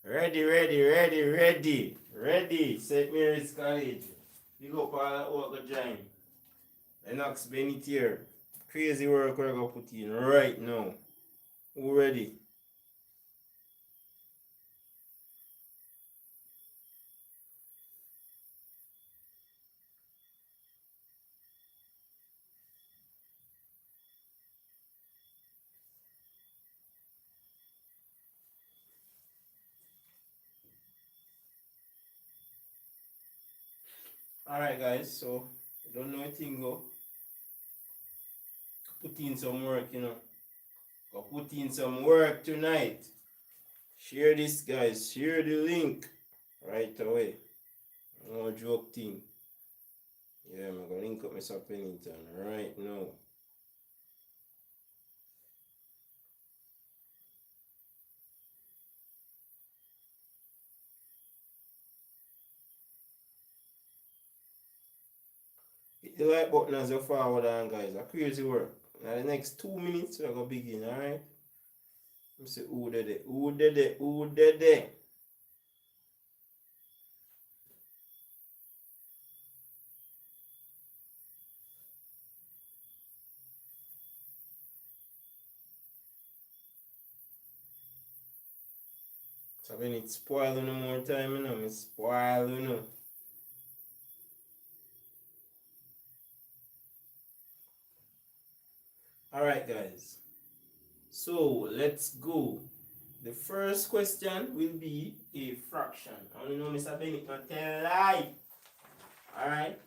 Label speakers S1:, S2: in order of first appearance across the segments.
S1: Ready. St. Mary's College. Big up all that work go join. Lennox Bennett here. Crazy work we're gonna put in right now. Who ready? Alright guys, so I don't know a thing go. Put in some work, Go put in some work tonight. Share this guys, share the link right away. No joke thing. Yeah, I'm gonna link up Mr. Pennington right now. Hit the like button as you forward on guys. A crazy work. Now the next 2 minutes we're gonna begin, alright? Let me see who did it. So when it spoil no more time, it's spoil. Alright guys. So let's go. The first question will be a fraction. I only know Mr. Bennett not tell lie. Alright.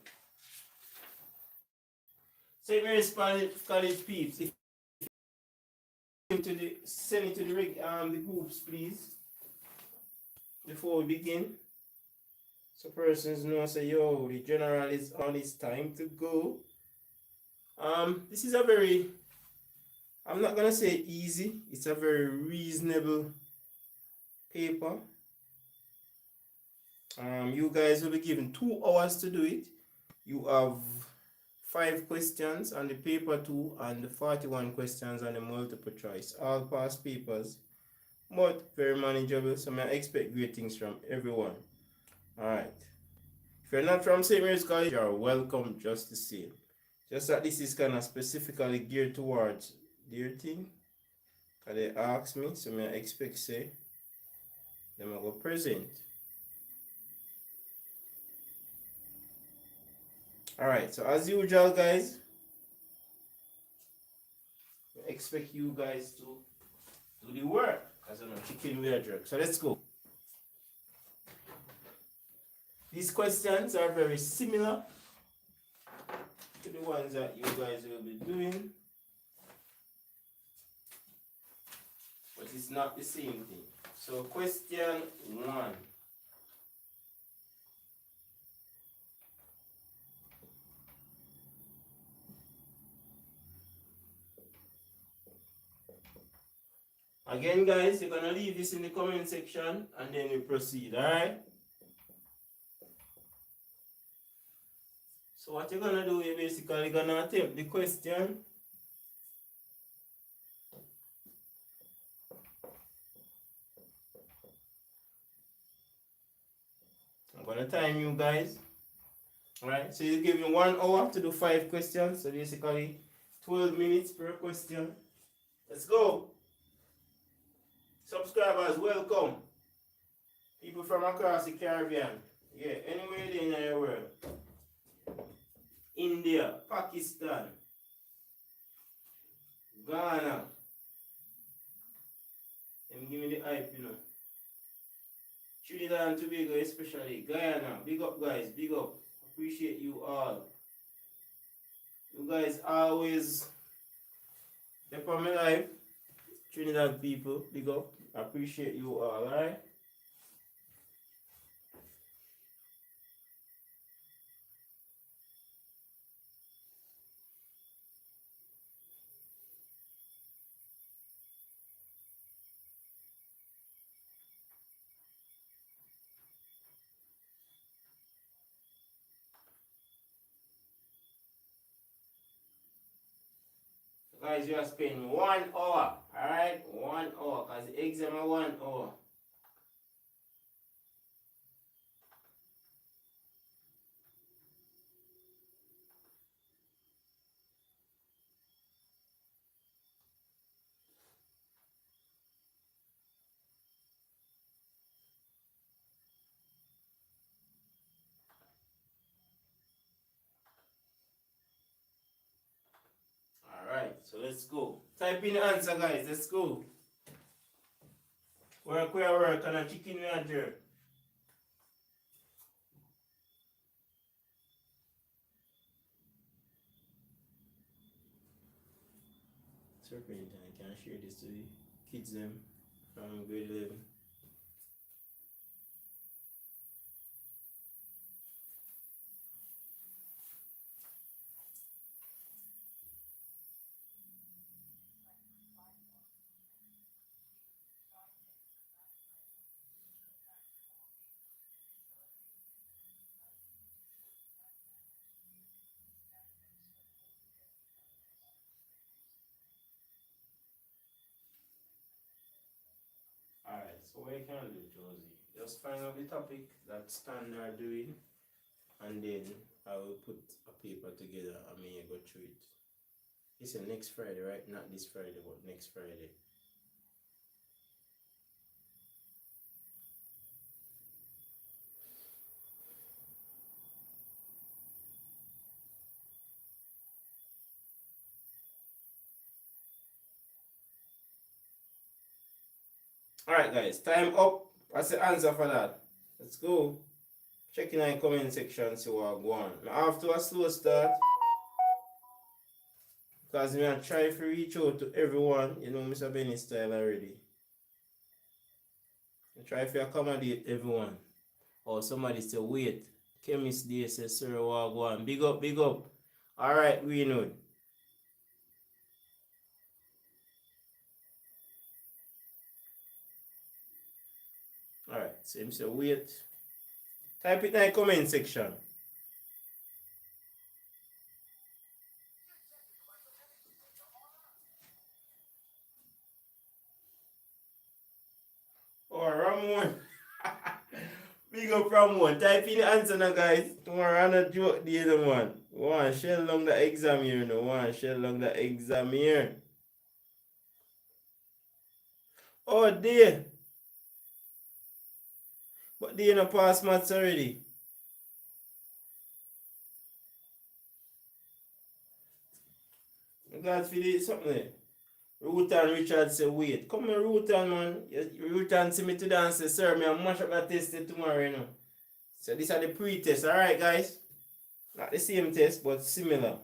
S1: St. Mary's College peeps. If send it to the groups please. Before we begin. So persons know say yo the general is on, it's time to go. This is a very, I'm not gonna say easy, it's a very reasonable paper. You guys will be given 2 hours to do it. You have 5 questions on the paper 2 and 41 questions on the multiple choice. All past papers, but very manageable, so I expect great things from everyone. Alright. If you're not from St. Mary's College, you're welcome just the same. Just that this is kind of specifically geared towards their thing. Because they ask me, so I expect say, them I go present. Alright, so as usual guys, I expect you guys to do the work. Because I'm not chicken with a jerk. So let's go. These questions are very similar to the ones that you guys will be doing. But it's not the same thing. So question 1. Again guys, you're gonna leave this in the comment section and then we proceed, alright? So what you're gonna do, you're basically gonna attempt the question. I'm gonna time you guys. Alright, so you're given 1 hour to do 5 questions, so basically 12 minutes per question. Let's go. Subscribers, welcome. People from across the Caribbean. Yeah, anywhere in the world. India, Pakistan, Ghana. Them give me the hype, Trinidad and Tobago especially. Guyana. Big up guys, big up. Appreciate you all. You guys always step on my life. Trinidad people, big up. Appreciate you all, alright? Guys, you are spending 1 hour, alright? 1 hour, because the exam are 1 hour. So let's go. Type in the answer, guys. Let's go. Work and a chicken with a jerk. Serpent, I can share this to the kids them from grade 11. Alright, so what you can do, Josie, just find out the topic that Stan are doing, and then I will put a paper together and may go through it. It's next Friday, right? Not this Friday, but next Friday. Alright guys, time up. What's the answer for that? Let's go. Check in the comment section, see what I go on. After a slow start, because I try to reach out to everyone, you know, Mr. Benny style already. I try to accommodate everyone. Or somebody say, wait, chemist day says, sir, what go on. Big up, big up. Alright, we know. Alright, so him say, wait. Type it in the comment section. Oh, Ramon. Big up Ramon. Type in the answer now, guys. Tomorrow I'm not joke the other one. One shell long the exam here, no. One shell long the exam here. Oh dear. But they not pass maths already. Glad for the something there. Ruth and Richard say, wait. Come on, Ruth and man. Ruth and see me today and say, sir, me I mash up that test tomorrow, you know. So these are the pre-tests, alright guys? Not the same test, but similar.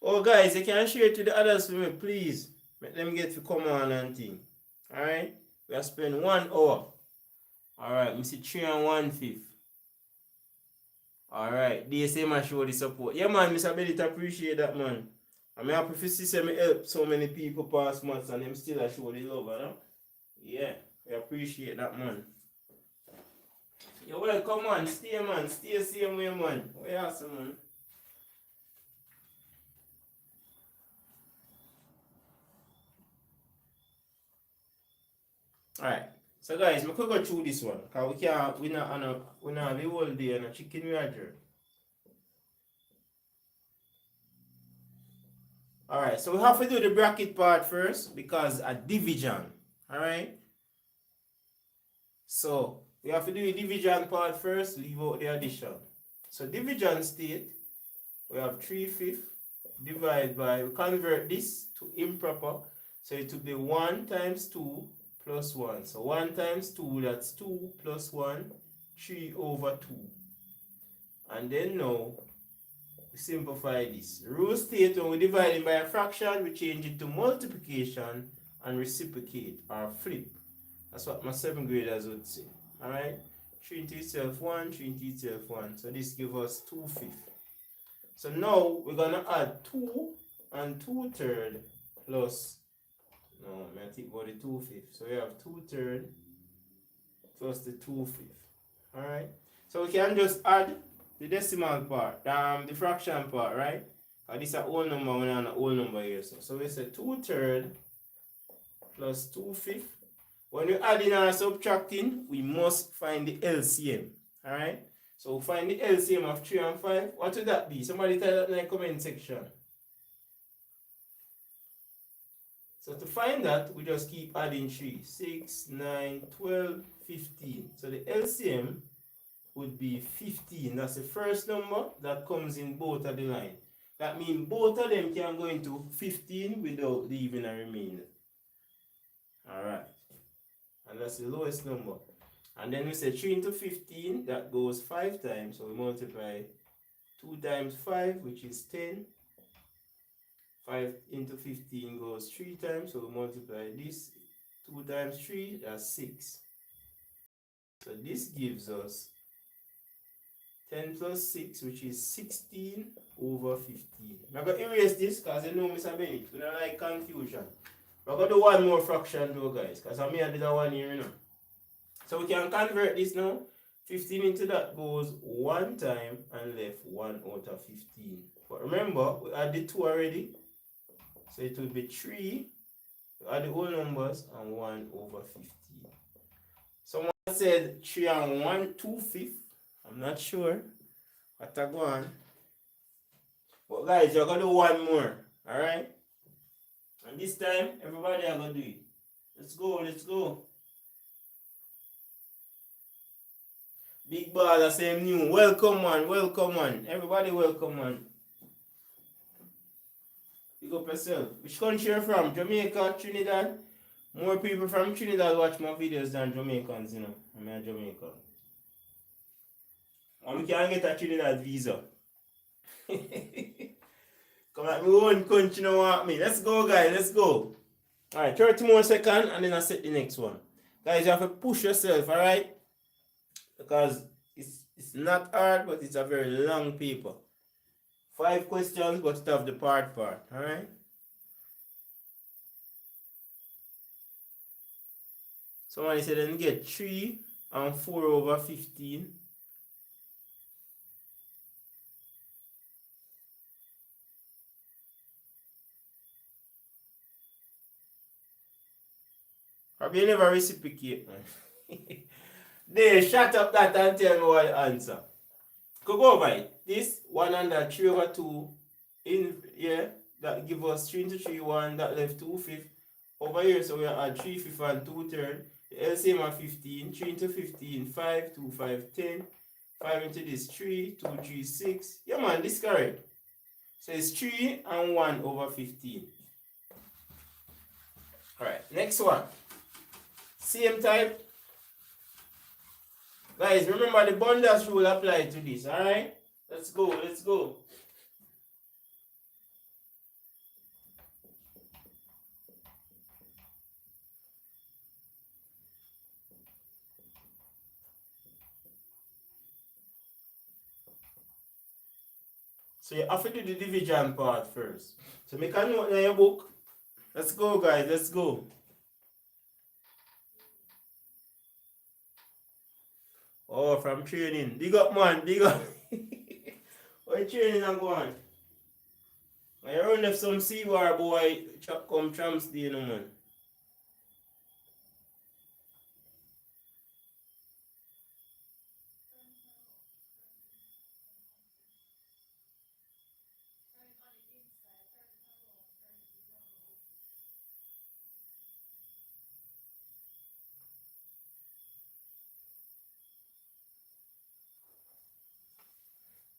S1: Oh guys, you can share it to the others for me, please. Make them get to come on and thing. Alright? We have spent 1 hour. Alright, we see 3 and 1/5. Alright, DSM I show the support. Yeah man, Mr. Belly appreciate that man. I'm happy to see me help so many people pass months and them still I show the love, you know? Yeah, we appreciate that man. You're welcome man, stay man, stay same way man. We awesome man. Alright, so guys, we could go through this one. Cause we not have the whole day on a chicken wager. Alright, so we have to do the bracket part first because a division. Alright. So we have to do the division part first, leave out the addition. So division state, we have 3/5 divided by, we convert this to improper. So it will be 1 times 2 plus 1. So 1 times 2, that's 2 plus 1, 3 over 2. And then now, we simplify this. Rule state, when we divide it by a fraction, we change it to multiplication and reciprocate or flip. That's what my 7th graders would say. Alright? 3 into itself 1, 3 into itself 1. So this gives us 2/5. So now we're going to add 2 and 2/3 plus, no, I think about the 2/5. So we have 2/3 plus the 2/5. Alright? So we can just add the decimal part, the fraction part, right? And this is a whole number, we're not a whole number here. So we say 2/3 plus 2/5. When we add in or subtracting, we must find the LCM. Alright? So find the LCM of 3 and 5. What would that be? Somebody tell that in the comment section. So to find that, we just keep adding 3. 6, 9, 12, 15. So the LCM would be 15. That's the first number that comes in both of the line. That means both of them can go into 15 without leaving a remainder. Alright. And that's the lowest number. And then we say 3 into 15, that goes 5 times. So we multiply 2 times 5, which is 10. 5 into 15 goes 3 times. So we multiply this. 2 times 3, that's 6. So this gives us 10 plus 6, which is 16 over 15. I'm going to erase this because I know Mr. Bennett. We don't like confusion. I'm going to do one more fraction though, guys, because I did that one here, you know. So we can convert this now. 15 into that goes 1 time and left 1 out of 15. But remember, we added 2 already. So it will be 3. We add the whole numbers and 1 over 15. Someone said 3 and 1, 2/5. I'm not sure what I go on. But guys, you're going to do one more. Alright? And this time, everybody are going to do it. Let's go, let's go. Big baller, same new. Welcome man, welcome man. Everybody welcome man. Pick up yourself. Which country you're from? Jamaica, Trinidad? More people from Trinidad watch my videos than Jamaicans, you know. I'm a Jamaican. And we can get a Trinidad visa. Come at my own country now want me. Let's go guys, let's go. Alright, 30 more seconds and then I set the next one. Guys, you have to push yourself, alright? Because it's not hard, but it's a very long paper. 5 questions, but it have the part, alright? Somebody said then get 3 and 4 over 15. Probably you never reciprocate, man. They shut up that and tell me what the answer. Go over it. This 1 under 3 over 2 in here, that give us 3 into 3, 1, that left 2/5. Over here, so we add 3/5 and 2/3. The LCM of 15, 3 into 15, 5, 2, 5, 10. 5 into this, 3, 2, 3, 6. Yeah man, this correct. So it's 3 and 1 over 15. Alright, next one. Same type. Guys, remember the Bundas rule applied to this, alright? Let's go, let's go. So you have to do the division part first. So make a note in your book. Let's go guys, let's go. Oh, from training. Big up man, big up. What training I'm going? I run if some sea war boy come tramps the, you know man.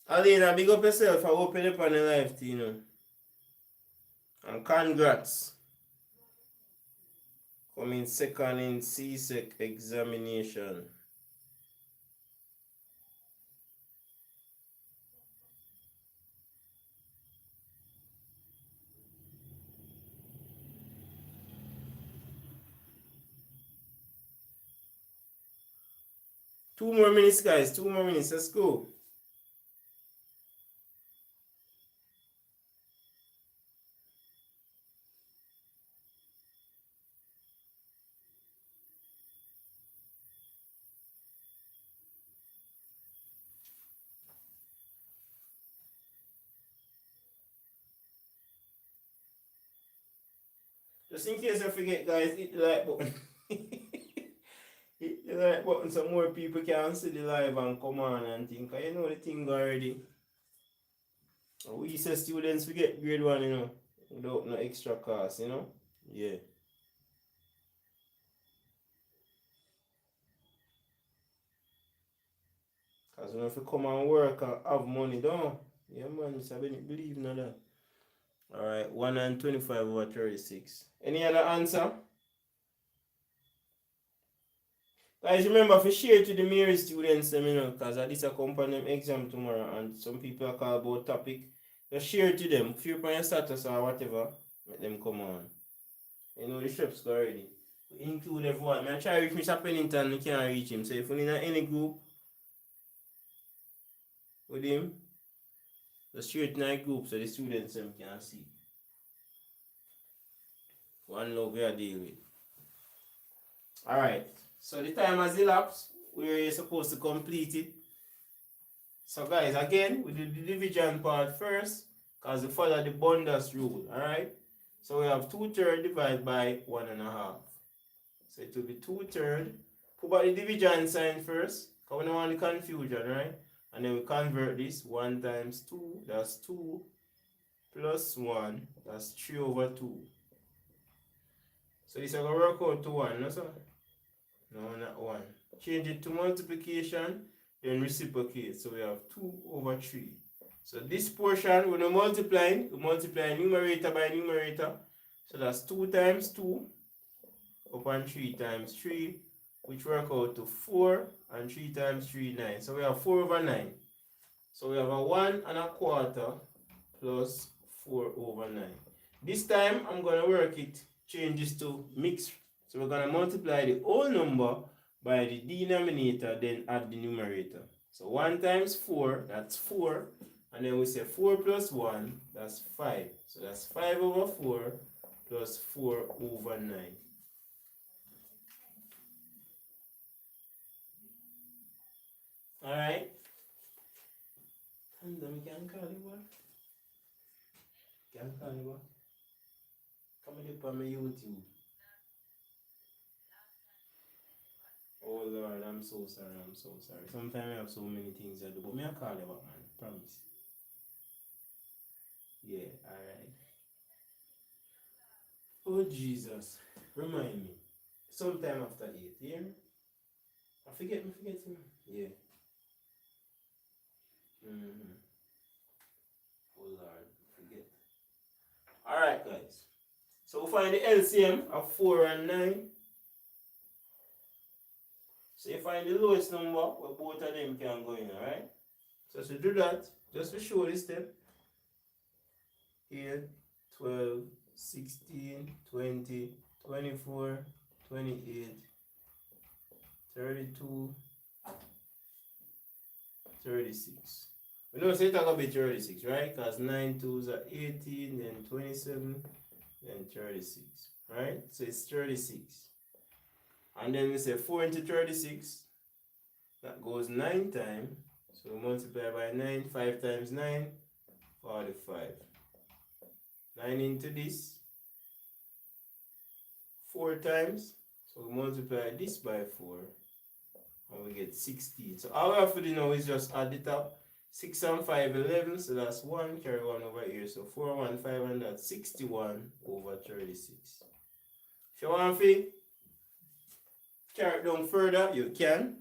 S1: Alina, big up yourself. I hope you're up on the live, you know. And congrats. Coming second in CSEC examination. Two more minutes, guys. 2 more minutes. Let's go. Just in case I forget, guys, hit the like button. Hit the like button so more people can see the live and come on and think. You know the thing already. We say students forget grade 1, you know, without no extra cost, you know. Yeah. Because when if you come and work and have money, don't. Yeah, man, Mr. Bennett, believe in that. Alright, 125 over 36. Any other answer? Guys, remember to share to the Mary students, because this a company exam tomorrow and some people are call about topic. Just share to them. If you're on your status or whatever, let them come on. You know the steps already. We include everyone. I try to reach Mr. Pennington, you can't reach him. So if you need any group with him, just share it in a group so the students can see. One love we are dealing with. Alright. So the time has elapsed. We're supposed to complete it. So guys, again, we do the division part first because we follow the Bundas rule. Alright. So we have 2/3 divided by 1.5. So it will be 2/3. Put back the division sign first because we don't want the confusion, right? And then we convert this. 1 times 2, that's 2 plus 1, that's 3 over 2. So this is going to work out to 1, no sir? No, not 1. Change it to multiplication, then reciprocate. So we have 2 over 3. So this portion, when we multiply numerator by numerator. So that's 2 times 2 upon 3 times 3, which work out to 4, and 3 times 3, 9. So we have 4 over 9. So we have a 1.25 plus 4 over 9. This time, I'm going to work it, change this to mixed. So we're going to multiply the whole number by the denominator, then add the numerator. So 1 times 4, that's 4. And then we say 4 plus 1, that's 5. So that's 5 over 4 plus 4 over 9. Alright? And then we can call you what? Can call you what? Come up on my YouTube. Oh Lord, I'm so sorry, I'm so sorry. Sometimes I have so many things I do, but me I call you back, man. Promise. Yeah, alright. Oh Jesus, remind me. Sometime after 8, you hear me? I forget him. Yeah. Oh Lord, forget. Alright guys. So we'll find the LCM of 4 and 9. So you find the lowest number where both of them can go in, alright? So to do that, just to show this step, here 12, 16, 20, 24, 28, 32, 36. We know it's going to be 36, right? Because 9 2s are 18, then 27, then 36, right? So it's 36. And then we say 4 into 36, that goes 9 times. So we multiply by 9, 5 times 9, 45. 9 into this, 4 times. So we multiply this by 4, and we get 16. So all we have to do now is just add it up. 6 and 5, 11, so that's 1, carry 1 over here. So 4, 1, 5, and that's 61 over 36. If you want to carry it down further, you can.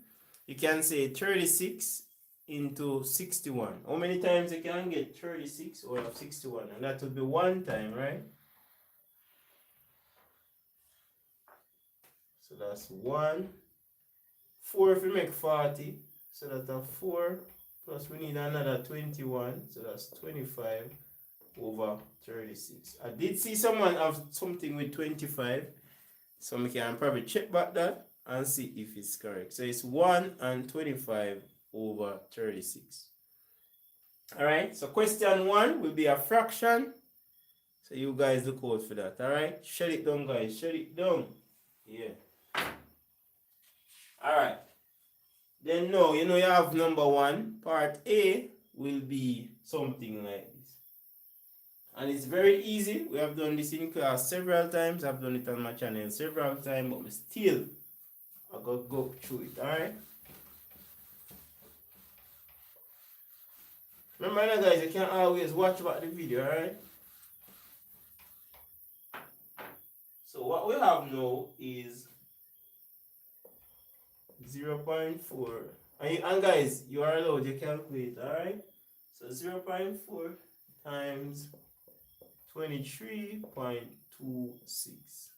S1: You can say 36 into 61. How many times you can get 36 out of 61? And that would be 1 time, right? So that's 1. 4 if we make 40. So that's a 4. Plus we need another 21. So that's 25 over 36. I did see someone have something with 25. So we can probably check back that and see if it's correct. So it's 1 and 25 over 36. Alright, so question 1 will be a fraction. So you guys look out for that. Alright, shut it down guys, shut it down. Yeah. Alright. Then now, you know you have number 1. Part A will be something like this. And it's very easy. We have done this in class several times. I've done it on my channel several times, but still I gotta go through it, alright? Remember now guys, you can always watch back the video, alright? So what we have now is 0.4 And guys, you are allowed to calculate, alright? So 0.4 times 23.26.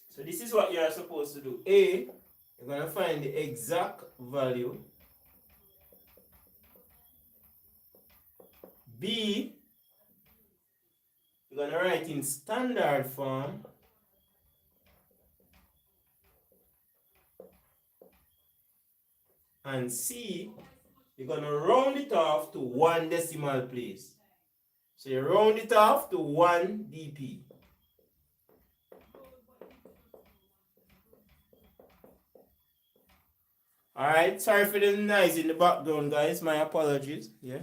S1: So this is what you are supposed to do. A, you're going to find the exact value. B, you're going to write in standard form. And C, you're going to round it off to 1 decimal place. So you round it off to 1 dp. Alright, sorry for the noise in the background, guys. My apologies. Yeah.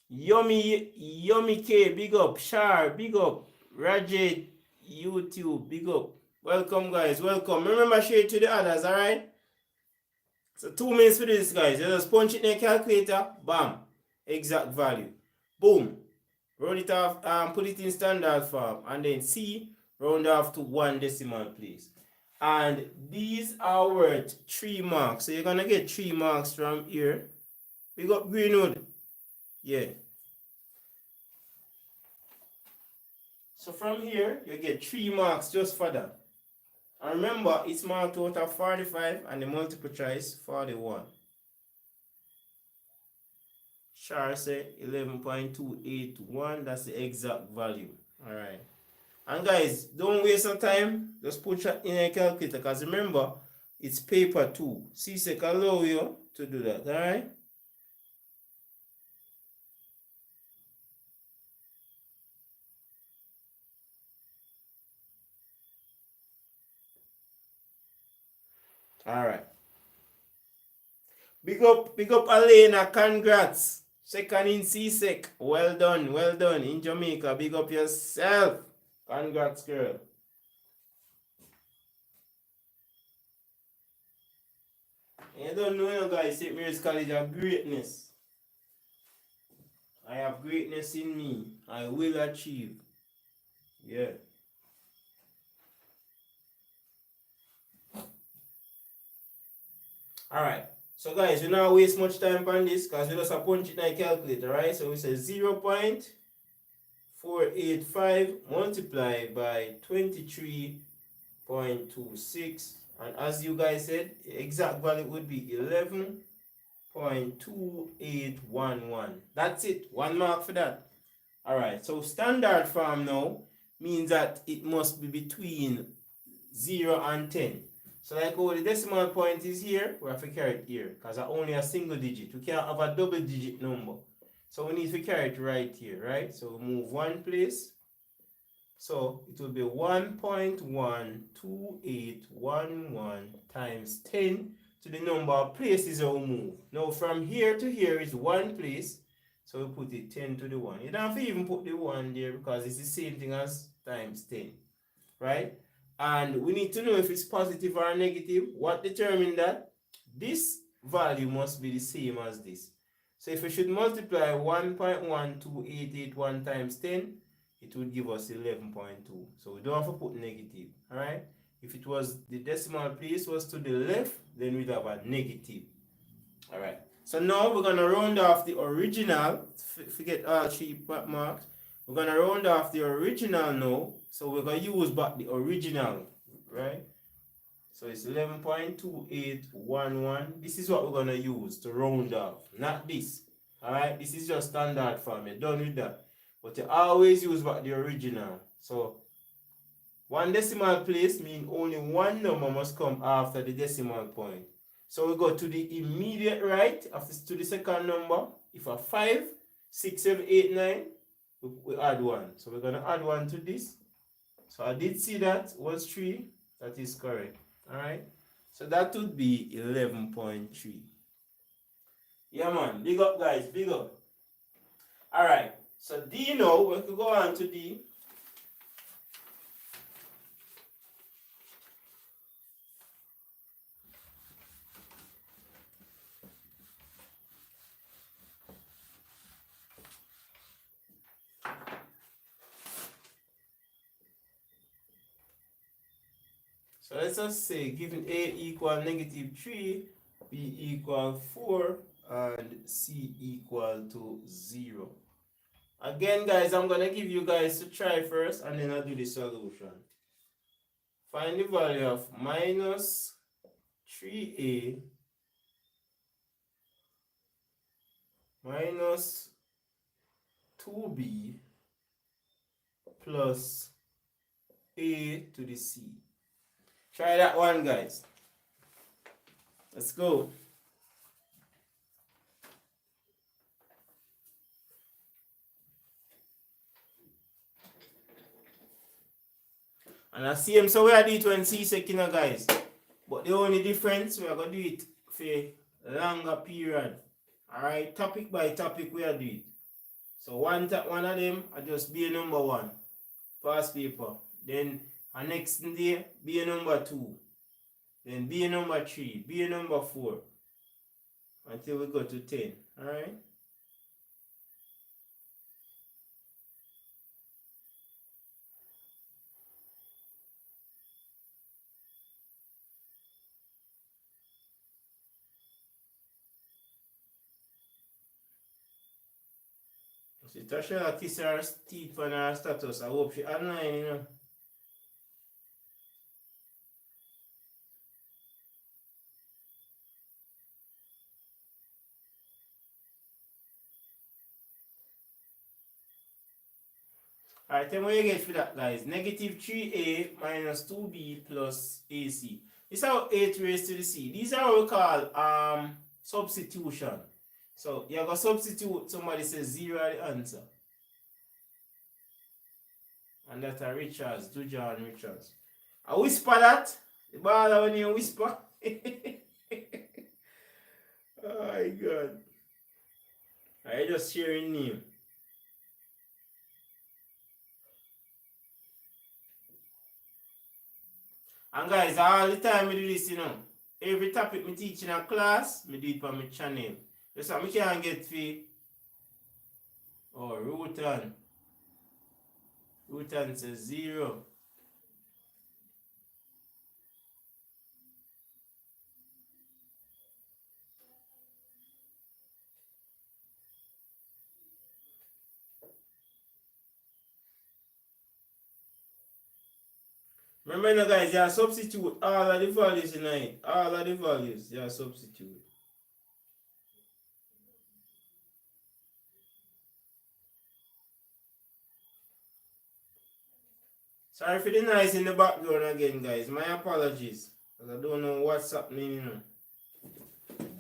S1: Yummy K, big up. Shar, big up. Rajat, YouTube, big up. Welcome, guys. Welcome. Remember, share it to the others, alright? So 2 minutes for this, guys. You just punch it in a calculator. Bam. Exact value. Boom. Round it off, put it in standard form. And then C, round off to 1 decimal place. And these are worth 3 marks. So you're going to get 3 marks from here. We got Greenwood. Yeah. So from here, you get 3 marks just for that. And remember, it's marked out of 45 and the multiple choice 41. Char say 11.281. That's the exact value. Alright. And guys, don't waste your time. Just put it in a calculator. Because remember, it's paper 2. CSEC allow you to do that. Alright. Alright. Big up Elena, congrats. Second in CSEC. Well done. In Jamaica. Big up yourself. Congrats, girl. You don't know, guys, St. Mary's College of greatness. I have greatness in me. I will achieve. Yeah. Alright. So guys, we don't waste much time on this because we just punch it in a calculator, right? So we say 0.485 multiplied by 23.26. And as you guys said, the exact value would be 11.2811. That's it. 1 mark for that. Alright, so standard form now means that it must be between 0 and 10. So like how the decimal point is here, we have to carry it here because it's only a single digit. We can't have a double digit number. So we need to carry it right here, right? So we move 1 place. So it will be 1.12811 times 10 to the number of places that we move. Now from here to here is 1 place. So we put it 10 to the 1. You don't have to even put the 1 there because it's the same thing as times 10. Right? And we need to know if it's positive or negative. What determines that? This value must be the same as this. So if we should multiply 1.12881 times 10, it would give us 11.2. So we don't have to put negative. Alright? If it was the decimal place was to the left, then we'd have a negative. Alright. So now we're going to round off the original. Forget all 3 marks. We're going to round off the original now. So we're going to use back the original, right? So it's 11.2811. This is what we're going to use to round off, not this. Alright, this is just standard form. You're done with that. But you always use back the original. So 1 decimal place means only 1 number must come after the decimal point. So we go to the immediate right to the second number. If a 5, 6, 7, 8, 9, we add 1. So we're going to add 1 to this. So I did see that was 3. That is correct. Alright. So that would be 11.3. Yeah, man. Big up, guys. Big up. Alright. So D now, we could go on to D. So let's just say given A equal negative 3, B equal 4, and C equal to 0. Again, guys, I'm going to give you guys to try first, and then I'll do the solution. Find the value of minus 3A minus 2B plus A to the C. Try that one, guys. Let's go. And I see him, so we are doing it when C second, guys. But the only difference, we are going to do it for a longer period. Alright, topic by topic we are doing it. So one of them, I just be a number 1. Past paper. Then our next day, be a number 2. Then be a number 3. Be a number 4. Until we go to 10. Alright? So Tasha kiss her teeth on her status. I hope she online, you know. Alright, then what you get for that, guys? Negative 3A minus 2B plus AC. This is how 8 raised to the C. These are what we call substitution. So you're going to substitute, somebody says 0 are the answer. And that's a Richards, do John Richards. I whisper that. The ball when you whisper. Oh my God. I just sharing name. And guys, all the time I do this, you know. Every topic I teach in a class, I do it on my channel. That's why I can't get fee. Oh, Rutan. Rutan says 0. Remember now, guys, you substitute all of the values in it. All of the values, you substitute. Sorry for the noise in the background again, guys. My apologies. Because I don't know what's happening, you know.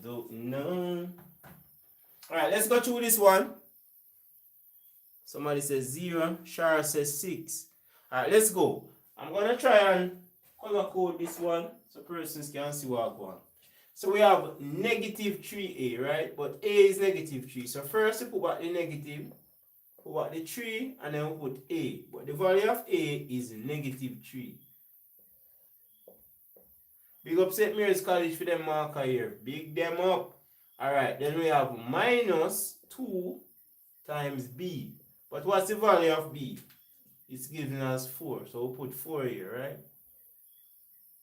S1: Don't know. Alright, let's go through this one. Somebody says 0. Shara says 6. Alright, let's go. I'm going to try and color code this one so persons can see what I'm going. So we have negative 3A, right? But A is negative 3. So first we put back the negative. Put back the 3 and then we put A. But the value of A is negative 3. Big up St. Mary's College for them marker here. Big them up. Alright, then we have minus 2 times B. But what's the value of B? It's giving us 4. So we'll put 4 here, right?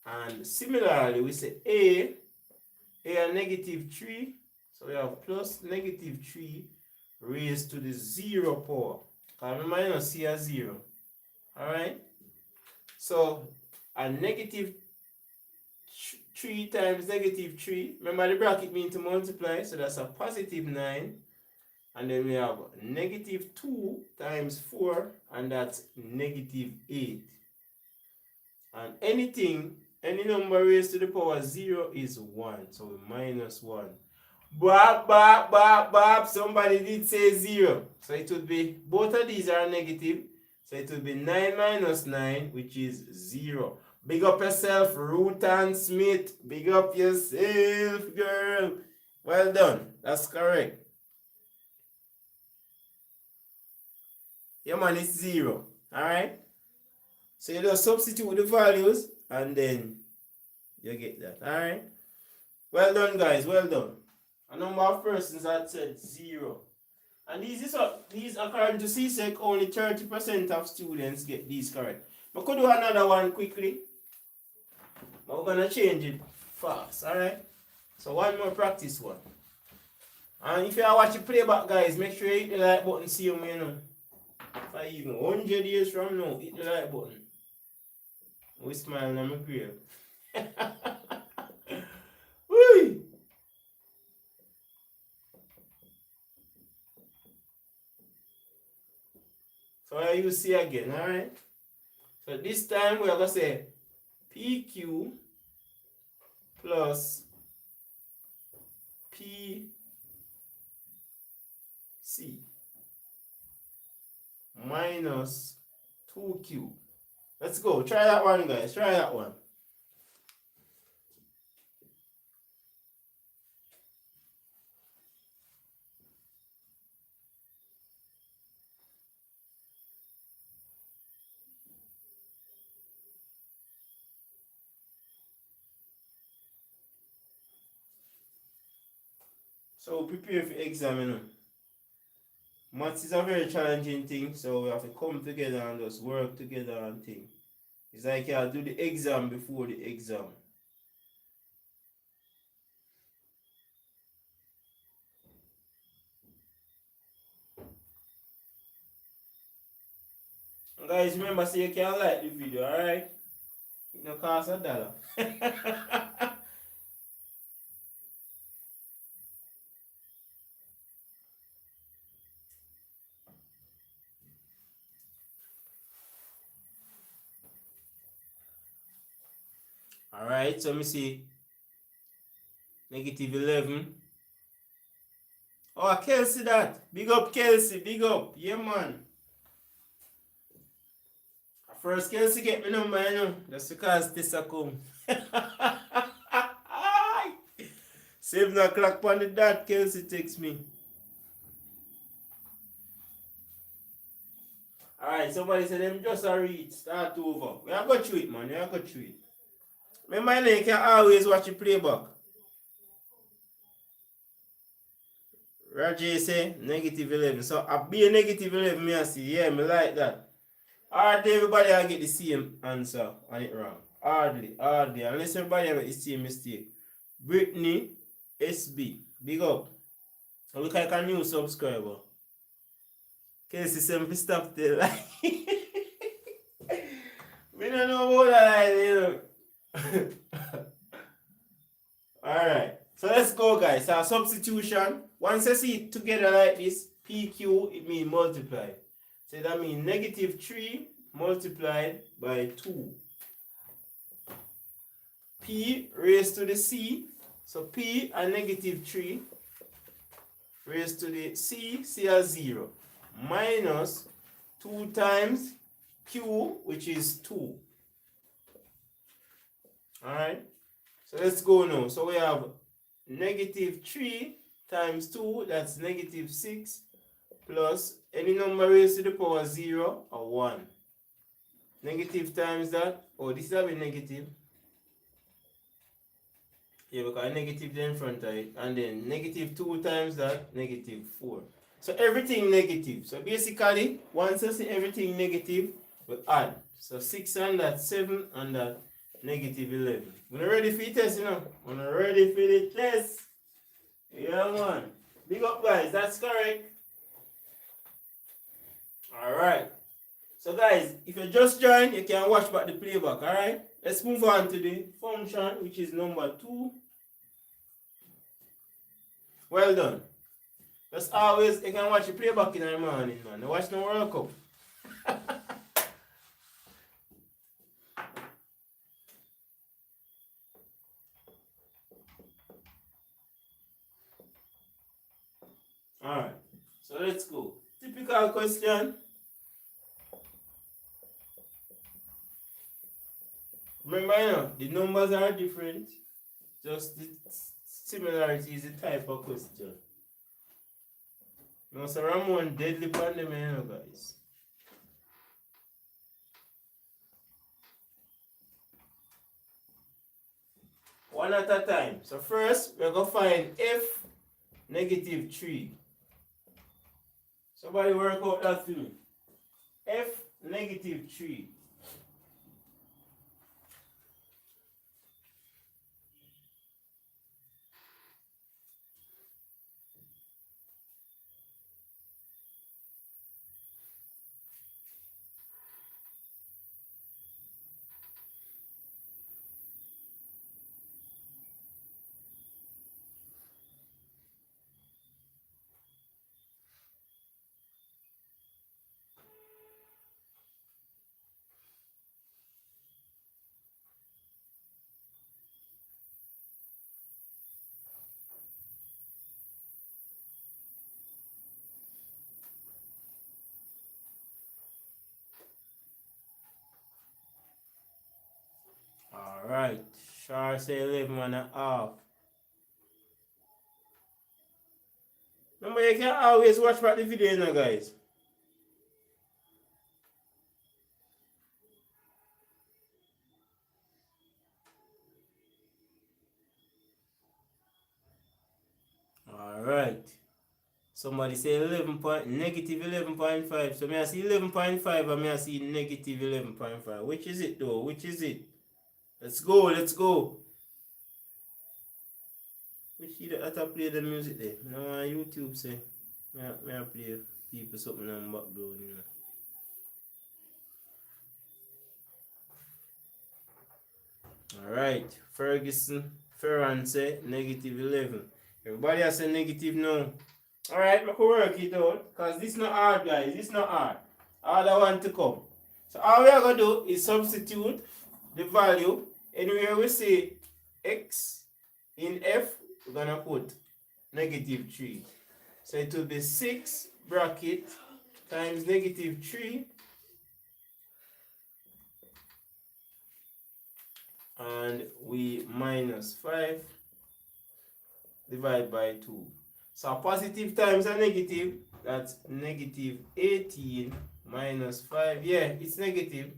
S1: And similarly, we say A are negative 3. So we have plus negative 3 raised to the 0 power. Because remember, C as 0. Alright? So a negative 3 times negative 3. Remember the bracket means to multiply. So that's a positive 9. And then we have negative 2 times 4. And that's negative 8. And any number raised to the power 0 is 1. So minus 1. Bob, somebody did say 0. So it would be, both of these are negative. So it would be 9 minus 9, which is 0. Big up yourself, Rutan Smith. Big up yourself, girl. Well done. That's correct. Yeah, man, it's 0. Alright? So you just substitute the values and then you get that. Alright? Well done, guys. Well done. A number of persons had said 0. And these according to CSEC, only 30% of students get these correct. But could do another one quickly. gonna change it fast, alright? So one more practice one. And if you are watching playback, guys, make sure you hit the like button, see you, you know. If I even 100 years from now, hit the like button. We smile on my grave. Whee! So you see again, alright? So this time we are going to say PQ plus PC minus 2Q. Let's go. Try that one, guys. Try that one. So prepare for exam, you know. Maths is a very challenging thing, so we have to come together and just work together and think. It's like you do the exam before the exam. And guys, remember, say you can like the video, alright? It no cost $1. Alright, so let me see. -11. Oh, Kelsey that. Big up, Kelsey. Big up. Yeah, man. First, Kelsey get my number, you know. Just because this a come. 7 o'clock on the dot, Kelsey text me. Alright, somebody said them just a read. Start over. We are going through it, man. We are going through it. Remember, you can always watch the playback. Roger say -11. So I be a -11, me I see. Yeah, me like that. Hardly everybody will get the same answer on it wrong. Hardly. Unless everybody have the same mistake. Brittany SB. Big up. I look like a new subscriber. Casey said, stop the like. We don't know about that, you know. Alright. So let's go, guys. So substitution. Once I see it together like this, PQ, it means multiply. So that means -3 multiplied by 2. P raised to the C. So P and -3 raised to the C as 0. Minus 2 times Q, which is 2. Alright. So let's go now. So we have -3 times 2, that's -6, plus any number raised to the power 0 or 1. Negative times that, oh, this is a negative. Yeah, because negative then in front of it. And then -2 times that, -4. So everything negative. So basically, once I see everything negative, we add. So 6 and that, 7 and that, -11. We're ready for the test, you know. We're ready for the test. Yeah, man. Big up, guys. That's correct. Alright. So, guys, if you just joined, you can watch back the playback. Alright. Let's move on to the function, which is number 2. Well done. Just always, you can watch the playback in the morning, man. Watch no World Cup. Alright, so let's go. Typical question. Remember, you know, the numbers are different. Just the similarity is the type of question. You know, so Ramon deadly pandemic, you know, guys. One at a time. So first, we're going to find F -3. Somebody work out that through. F -3. Alright. Char say 11 and a half. Remember, you can always watch back the video, you know, guys. Alright. Somebody say 11.5. So me I see 11.5 and me I see negative 11.5. Which is it though? Which is it? Let's go, let's go. Which either I play the music there? Now on YouTube say me I play people something on background, you know. Alright. Ferran say negative 11. Everybody has a negative now. Alright, I can work it out. Because this is not hard, guys. This is not hard. All I want to come. So all we are going to do is substitute the value. Anywhere we say x in f, we're going to put negative 3. So it will be 6 bracket times negative 3. And we minus 5 divided by 2. So positive times a negative, that's negative 18 minus 5. Yeah, it's negative.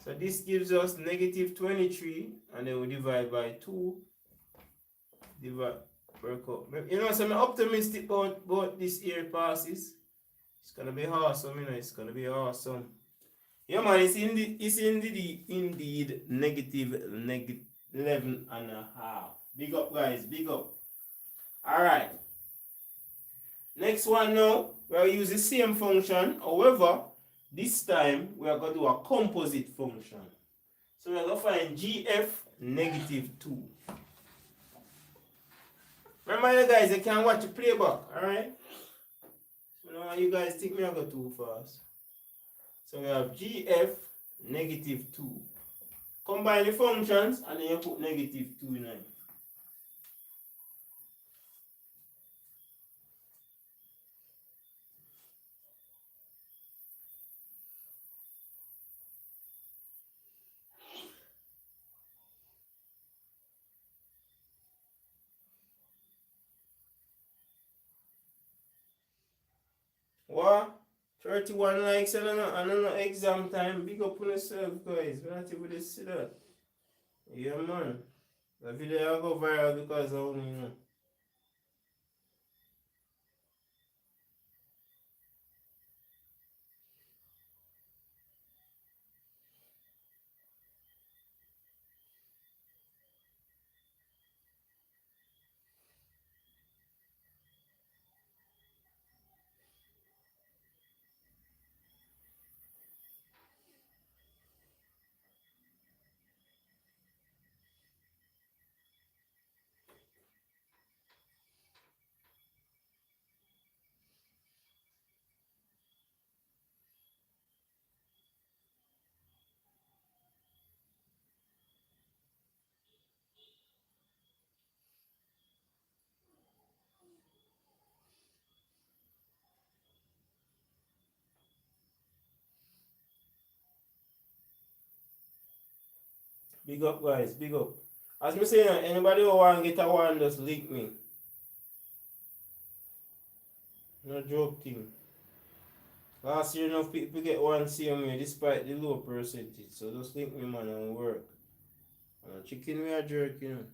S1: So this gives us negative 23, and then we divide by 2. Work out. You know, so I'm optimistic about this year passes. It's going to be awesome, you know, it's going to be awesome. Yeah, man, it's indeed negative 11.5. Big up, guys, big up. Alright. Next one now, we are using the same function. However, this time we are going to do a composite function. So we are going to find GF negative 2. Remember, you guys, you can watch the playback, alright? So now you guys think me I go too fast. So we have GF negative 2. Combine the functions and then you put negative 2 in it. What? 31 likes and another exam time. Big up on yourself, guys. We're not able to see that. Yeah, man. The video will go viral because of me, you know. Big up, guys. Big up. As me say, anybody who want to get a one, just link me. No joke thing. Last year, enough people get one CMA despite the low percentage. So just link me, man, and work. Chicken me a jerk, you know.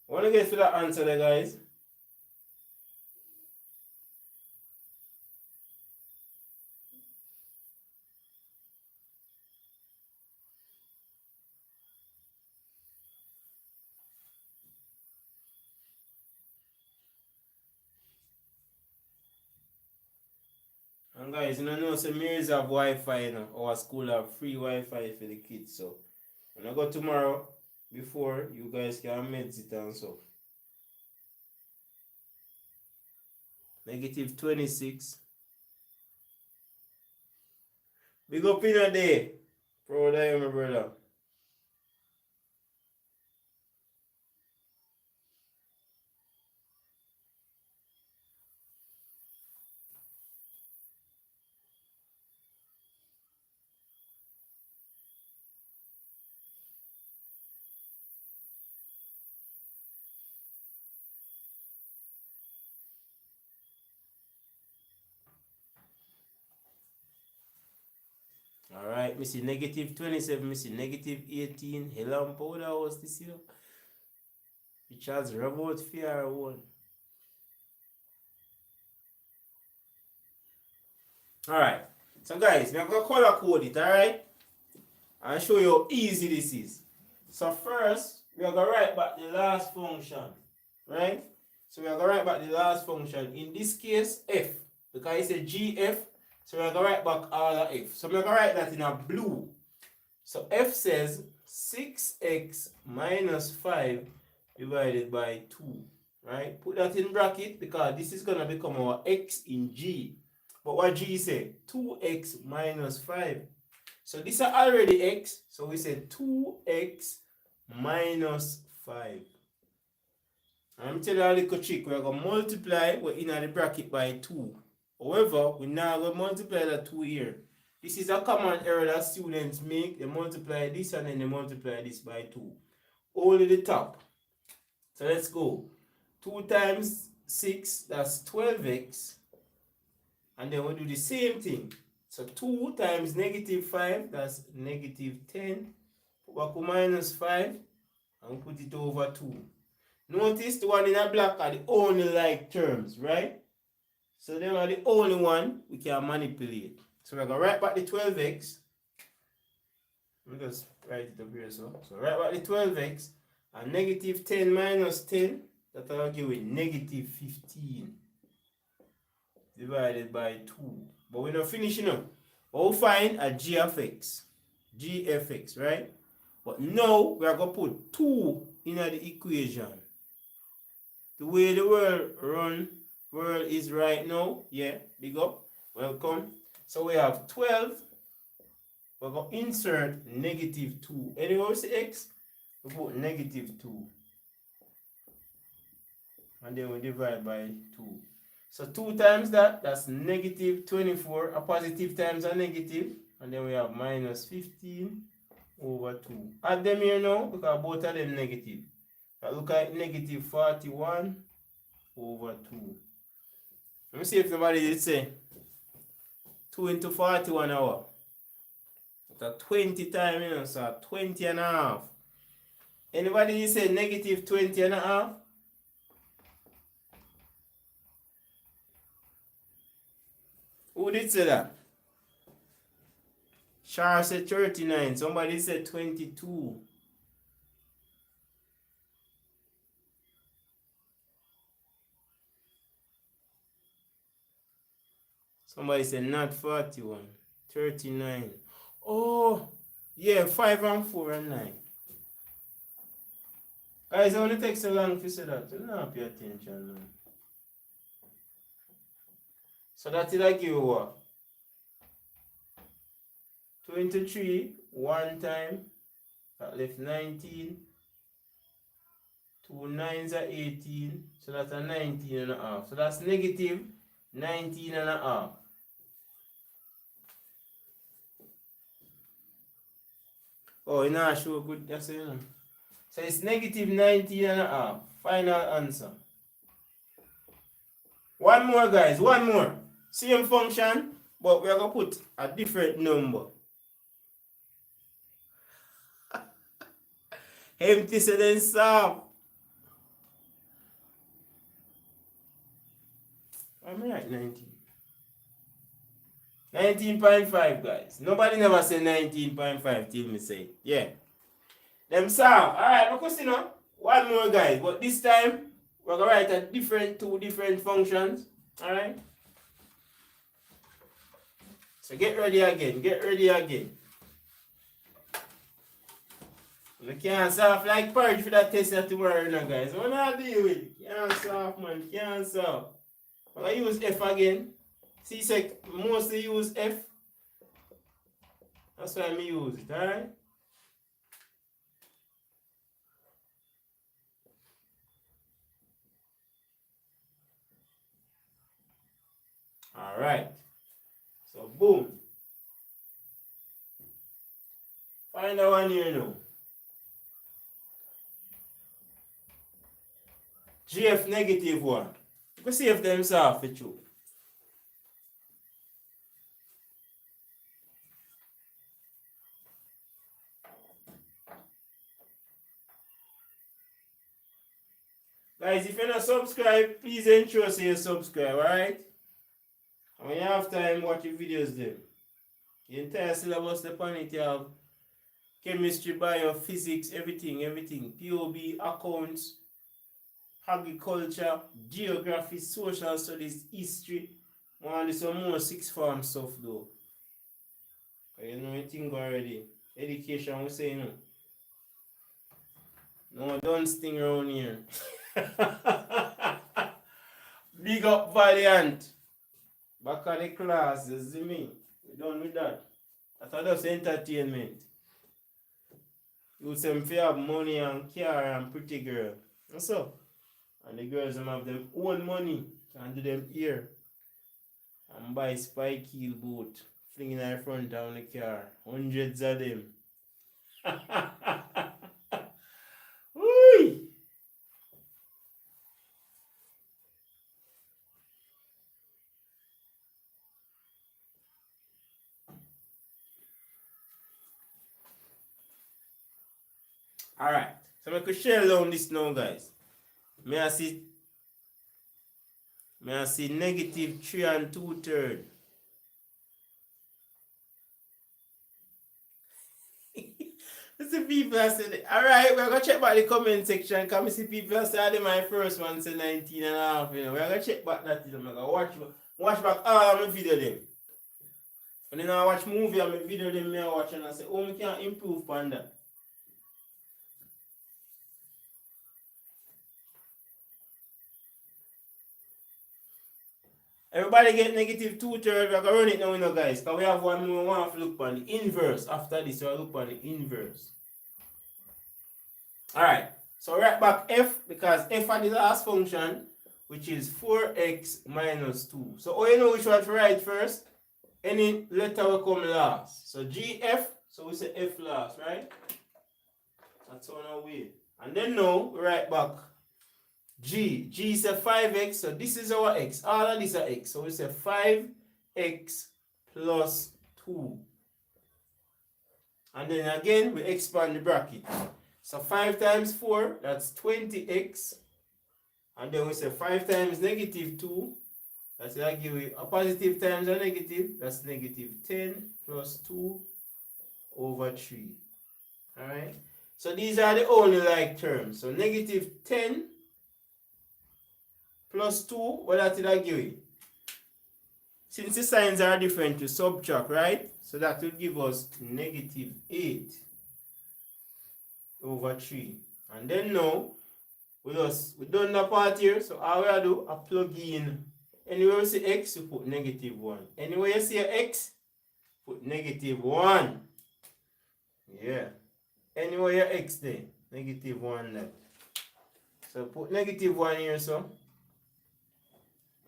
S1: Want to get to that answer there, guys? And guys, you know, so Mary's have Wi-Fi, you know. Our school have free Wi-Fi for the kids. So when I go tomorrow, before you guys can meds it and so. Negative 26. Big up in a day. Proud of you, my brother. Alright, me see negative 27, me see negative 18. Hell and powder house this year. Which has robot fear one. Alright. So guys, we are going to color code it, alright? And show you how easy this is. So first, we are going to write back the last function. Right? So we are going to write back the last function. In this case, f. Because it's a gf. So we are going to write back all of f. So we are going to write that in a blue. So f says 6x minus 5 divided by 2. Right? Put that in bracket because this is going to become our x in g. But what g say? 2x minus 5. So this is already x. So we say 2x minus 5. I'm telling you a little trick. We're going to multiply. We're in the bracket by 2. However, we're now going to multiply the 2 here. This is a common error that students make. They multiply this and then they multiply this by 2. Only the top. So let's go. 2 times 6, that's 12x. And then we'll do the same thing. So 2 times negative 5, that's negative 10. Put back minus 5 and put it over 2. Notice the one in a black are the only like terms, right? So they are the only one we can manipulate. So we're going to write back the 12x. Let me just write it up here. So write back the 12x and negative 10 minus 10, that will give you negative 15 divided by 2. But we're not finishing up. We'll find a g of x. gfx, right? But now we are going to put 2 in the equation. The way the world is right now, yeah, big up, welcome. So we have 12, we're going to insert negative 2. Anywhere we see x, we put negative 2. And then we divide by 2. So 2 times that, that's negative 24. A positive times a negative. And then we have minus 15 over 2. Add them here now, because both of them negative. Now look at negative 41 over 2. Let me see if somebody did say 2 into 41 hour. That's 20 times, you know, so 20 and a half. Anybody did say negative 20 and a half? Who did say that? Charles said 39. Somebody said 22. Somebody said not 41. 39. Oh, yeah, 5 and 4 and 9. Guys, it only takes so long to say that. You don't pay attention now. So that will give you what? 23, 1 time. That left 19. 2 9s are 18. So that's a 19 and a half. So that's negative 19 and a half. Oh, you're not sure good. That's it. So it's negative 19 and a half. Final answer. One more, guys. One more. Same function, but we're going to put a different number. Empty so then solve. I'm right, 19. 19.5, guys. Nobody never said 19.5 till me say it. Yeah. Them solve. Alright, look what's now. One more, guys. But this time, we're going to write two different functions. Alright. So get ready again. Get ready again. You can't solve like purge for that test tomorrow, now, guys. What I deal with? Can't solve, man. Can't solve. I'm going to use F again. See, say mostly use F. That's why I use it, alright? Alright. So, boom. Find that one here now. GF negative 1. You can see if them solve for true. Guys, if you're not subscribed, please ensure so you subscribe, alright? And when you have time, watch the videos there. The entire syllabus, the planet, you have chemistry, bio, physics, everything. POB, accounts, agriculture, geography, social studies, history. Want to do some more sixth form stuff though. You know anything already. Education, we say no. No, don't sting around here. Big up Valiant. Back at the class, you see me. We done with that. That's just entertainment. You say if you have money and car and pretty girl. What's up? And the girls them have them own money and do them here. And buy spy keel boat. Fling in the front down the car. Hundreds of them. Whee! Alright. So I could share down this now, guys. May I see negative 3 and 2/3. See people are saying, alright, we're gonna check back the comment section. Can we see people are saying my first one say 19 and a half, you know. We're gonna check back that, you know. I'm gonna watch back all of my video them. And then I watch movie and my video them I watch and I say, oh, we can improve on that. Everybody get negative 2/3. We're going to run it now, you know, guys. Because we have one more one to look on the inverse. After this, we'll look on the inverse. Alright. So write back f because f are the last function, which is 4x minus 2. So oh, you know which one to write first? Any letter will come last. So gf, so we say f last, right? That's on our way. And then now we write back G is a 5x, so this is our x. All of this are x. So we say 5x plus 2. And then again, we expand the bracket. So 5 times 4, that's 20x. And then we say 5 times negative 2, that's like give you a positive times a negative, that's negative 10 plus 2 over 3. Alright? So these are the only like terms. So negative 10 plus 2, what that will give you? Since the signs are different, to subtract, right? So that will give us negative 8 over 3. And then now, we done the part here, so all we do, I plug in. Anywhere you see x, you put negative 1. Anywhere you see x, put negative 1. Yeah. Anywhere you x there, negative 1 left. So put negative 1 here, so.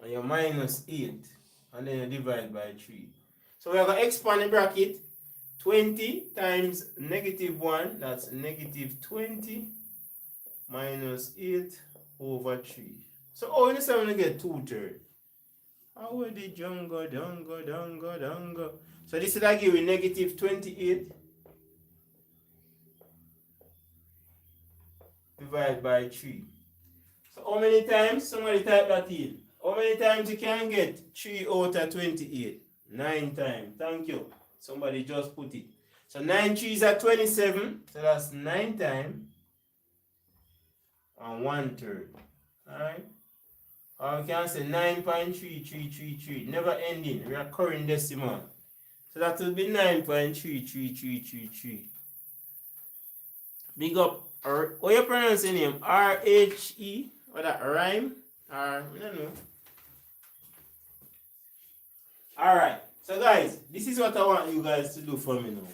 S1: And you minus 8. And then you divide by 3. So we are going to expand the bracket. 20 times negative 1, that's negative 20 minus 8 over 3. So how is this going to get 2/3? How will the jungle? So this is like give you negative 28 divided by 3. So how many times? Somebody type that in. How many times you can get 3 out of 28? 9 times. Thank you. Somebody just put it. So 9 3s are 27. So that's 9 times and 1/3. Alright? Or we can say 9.3333. Never ending. Recurring decimal. So that will be 9.33333. Big up. How you pronounce the name? R-H-E? Or that rhyme? I don't know. Alright. So guys, this is what I want you guys to do for me now.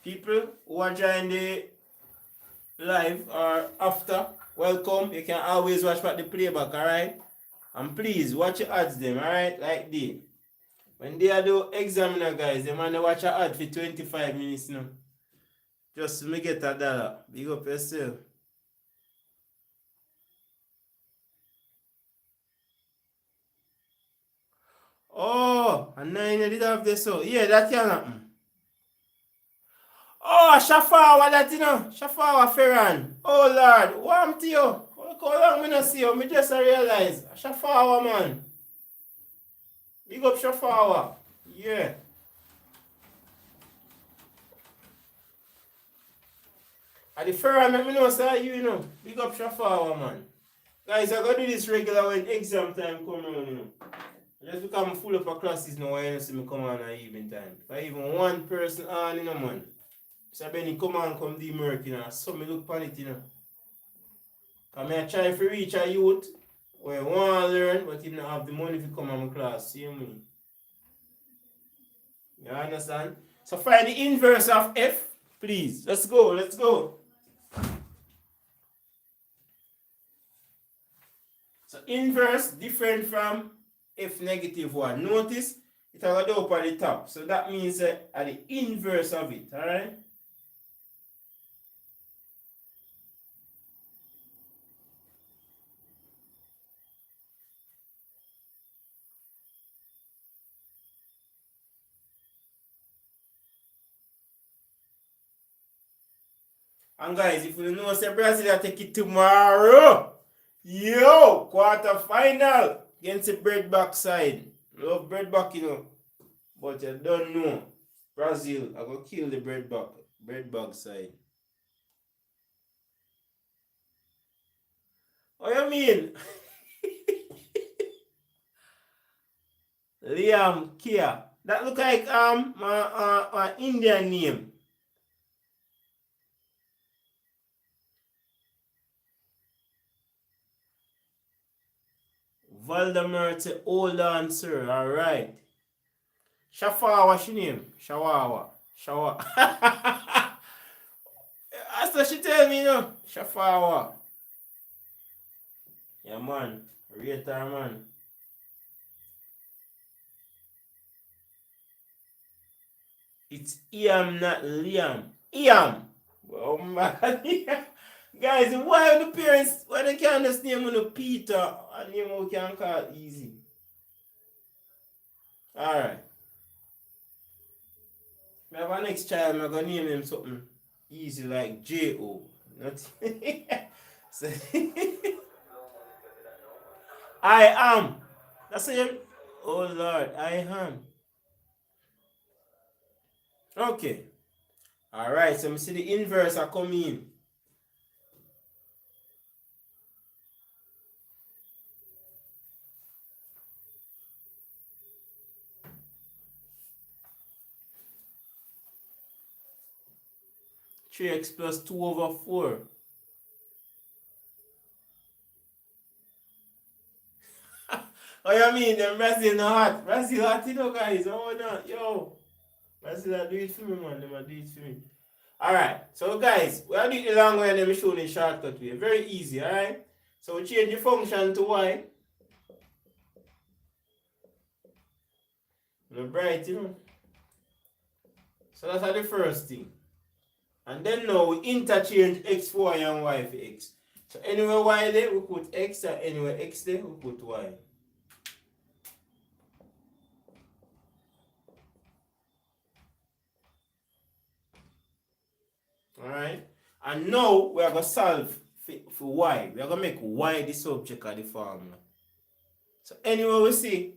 S1: People who are joining the live or after, welcome. You can always watch back the playback, alright? And please watch your ads them, alright? Like they. When they do examiner guys, they man watch your ad for 25 minutes now. Just to make it $1. Big up yourself. Oh, and 9 you did have this so. Yeah, that can happen. Oh, Shafawa that you know. Shafawa Ferran. Oh Lord, warm to you. How long me not see you? Me just realize. Shafawa man. Big up Shafawa. Yeah. And the Ferran make me know say you know. Big up Shafawa man. Guys, I gotta do this regular when exam time come around, you know. Just because I'm full up of classes now, I don't see me come on at evening time. If I even one person on, you know, man. So Benny come on, come do work, you know. So me look on it, you know. Because I try to reach a youth where want to learn, but he don't have the money to come on my class. See me? You understand? So find the inverse of f, please. Let's go, let's go. So inverse different from f negative 1. Notice it will go up at the top. So that means at the inverse of it. Alright? And guys, if you know say Brazil take it tomorrow. Yo, quarter final against the breadback side. Love breadback, you know. But you don't know. Brazil, I go kill the breadback side. What you mean? Liam Kia. That look like my Indian name. Valdemar say, hold on, sir. Alright. Shafawa, what's your name? Shawawa. Shawa. That's what she tell me, you know. Shafawa. Yeah, man. Rate her, man. It's Iam, not Liam. Iam. Oh, man. Guys, why the parents, why they can't just name on Peter and name we can call easy? Alright. I have a next child, I'm going to name him something easy like J.O. Not so, I am. That's it. Oh Lord, I am. Okay. Alright, so we see the inverse are coming in. Three x plus 2 over 4. Oh, you mean them Brazil not hot? Brazil hot, you know, guys. Oh, no. Yo. Brazil do it for me, man. Them do it for me. Alright. So, guys, we are doing the long way and then we show the shortcut way. Very easy, alright? So, we change the function to y. Look bright, you know. So, that's the first thing. And then now we interchange x for y and y for x. So, anywhere y there, we put x, and anywhere x there, we put y. Alright? And now we are going to solve for y. We are going to make y the subject of the formula. So anyway we see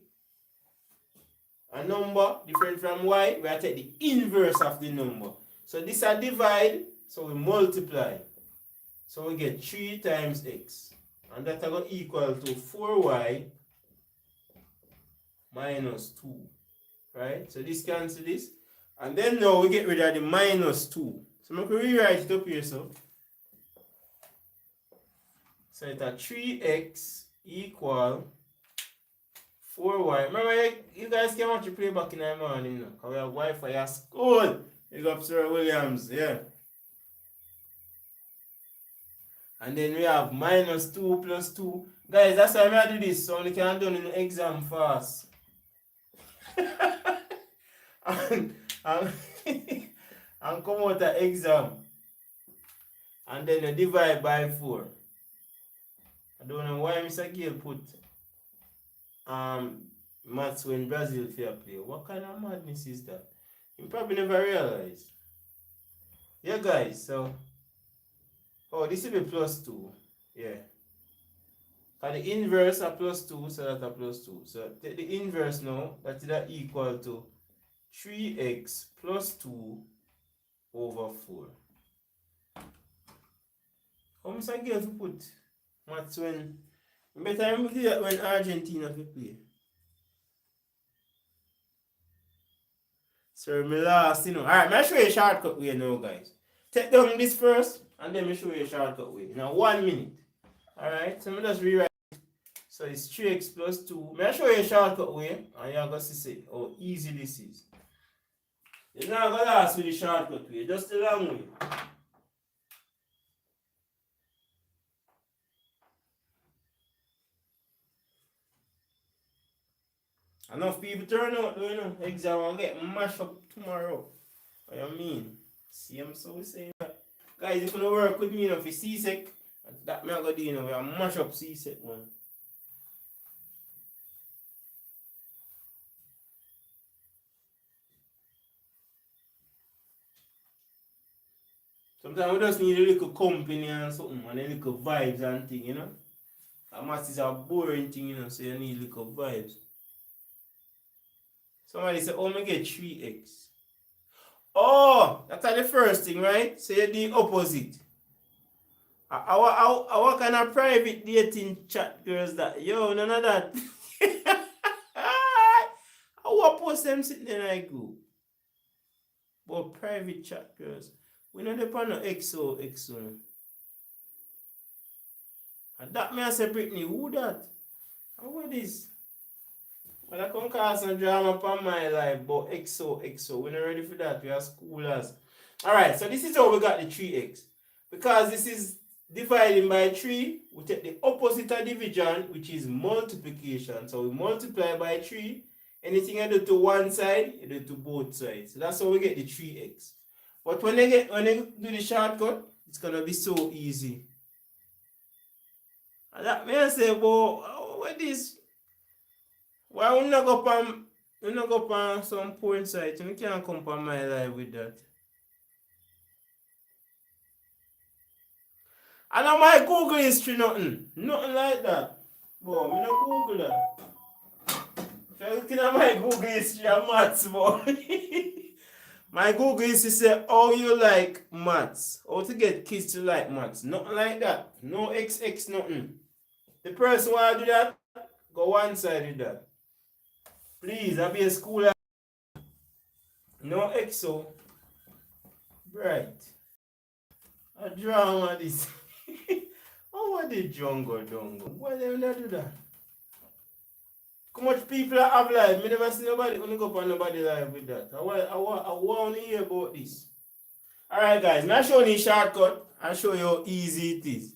S1: a number different from y, we are take the inverse of the number. So this is divide, so we multiply. So we get 3 times x. And that is going to equal to 4y minus 2. Right? So this cancels this. And then now we get rid of the minus 2. So I'm going to rewrite it up here. So it's a 3x equal 4y. Remember, you guys can watch the playback in the morning. Because we have Wi-Fi at school. You got Sir Williams. Yeah. And then we have minus 2 plus 2. Guys, that's why I do this. So we can do it in the exam fast. and come out the exam. And then you divide by 4. I don't know why Mr. Gale put maths when Brazil fair play. What kind of madness is that? You probably never realize. Yeah, guys, so, oh, this will be plus 2. Yeah. And the inverse are plus 2, so that are plus 2. So take the inverse now, that is that equal to 3x plus 2 over 4. How much I get to put maths when, better I do that when Argentina will play. So me last, Alright, I'll show you a shortcut way now, guys. Take down this first, and then I'll show you a shortcut way. Now, 1 minute. Alright, so I'm just rewrite. So it's 3x plus 2. I'll show you a shortcut way, and you're going to see how easy this is. It's not going to last with the shortcut way, just the long way. Enough people turn out, though, Exam will get mashed up tomorrow. What you mean? See, I'm so saying that. Guys, if you don't work with me, if you C-sec, that me I go do, we are mash up C-sec, man. Sometimes we just need a little company and something, and a little vibes and thing, And maths is a boring thing, so you need little vibes. Somebody say, oh, me get 3x. Oh, that's the first thing, right? So you do the opposite. Our kind of private dating chat girls that, yo, none of that. I will post them sitting there like go. But private chat girls, we don't depend on XO. And that me I say, Brittany, who that? How about this? Well, I come cause some drama upon my life, but XO. We're not ready for that. We are schoolers. Alright, so this is how we got the 3x. Because this is dividing by 3, we take the opposite of division, which is multiplication. So we multiply by 3. Anything you do to one side, you do to both sides. So that's how we get the 3x. But when they do the shortcut, it's gonna be so easy. And that may I say, well, what this? Why we not go on some porn site? You can't come on my life with that. And on my Google history, nothing like that. Boy, me no Google that. If you're looking at my Google history of maths, boy. My Google history say how you like maths. How to get kids to like maths. Nothing like that. No XX, nothing. The person want to do that, go one side with that. Please, I be a school. No XO. Right. A drama this. Oh, what the jungle? Why they not do that? How much people have live? Me never see nobody only go on nobody live with that. I want to hear about this. Alright guys, now show you a shortcut and show you how easy it is.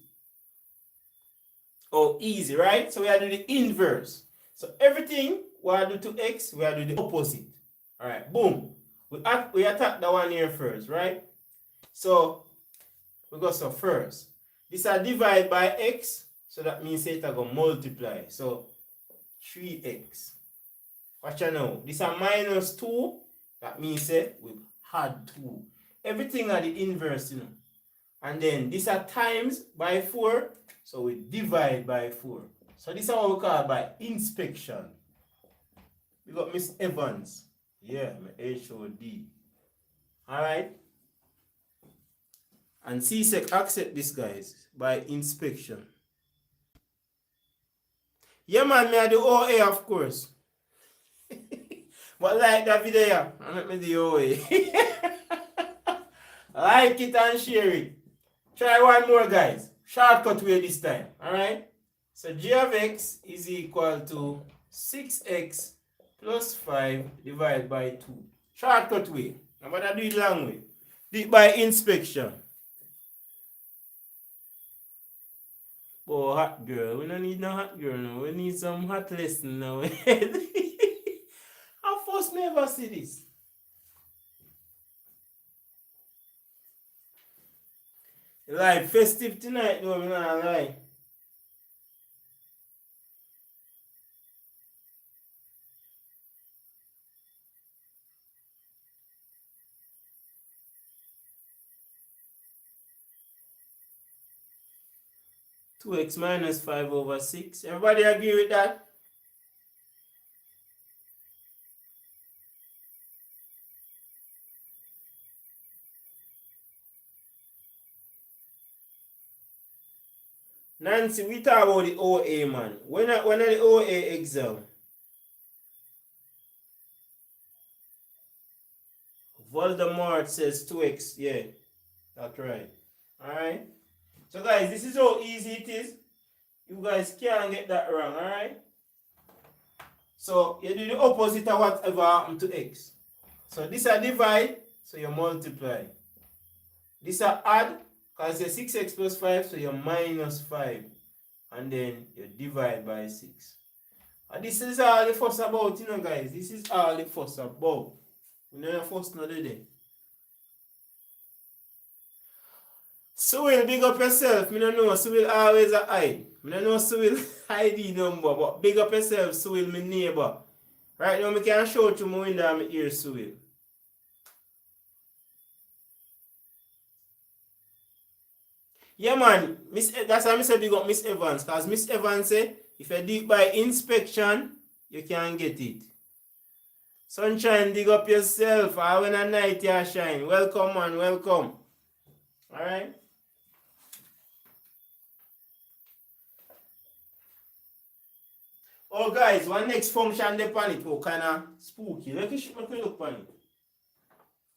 S1: Oh, easy, right? So we are doing the inverse. So everything we are do to x, we are doing the opposite. Alright, boom. We attack that one here first, right? So we go so first. This are divide by x, so that means it are going to multiply. So 3x. Watch out now. This are minus 2, that means we add 2. Everything are the inverse, And then this are times by 4, so we divide by 4. So this is what we call by inspection. We got Miss Evans. Yeah, my HOD. Alright. And CSEC accept this, guys, by inspection. Yeah, man, me I do OA, of course. But like that video, I make me the OA. Like it and share it. Try one more, guys. Shortcut way this time. Alright? So g of x is equal to 6x plus 5 divided by 2. Shortcut way. I'm going to do it long way. Do it by inspection. Oh, hot girl. We don't need no hot girl now. We need some hot lesson now. I first never see this. Like festive tonight, though, I'm not lie. 2x minus 5 over 6. Everybody agree with that? Nancy, we talk about the OA, man. When are the OA exam? Voldemort says 2x. Yeah, that's right. Alright? So guys, this is how easy it is. You guys can't get that wrong, alright? So you do the opposite of whatever happened to x. So this a divide, so you multiply. This a add, because you're 6x plus 5, so you're minus 5. And then you divide by 6. And this is all the fuss about, you know, guys. This is all the fuss about. You know, the fuss not there. So will big up yourself. I don't know, so will always a hide. I don't know, so will hide the number, but big up yourself, so will my neighbor. Right now, I can show through my window and my ear, so will. Yeah, man. That's why I say big up Miss Evans. Because Miss Evans say, if you do it by inspection, you can get it. Sunshine, dig up yourself. I when a night you shine. Welcome, man. Welcome. Alright? Oh, guys, one next function they pan it. Oh, kind of spooky. Let me look pan it.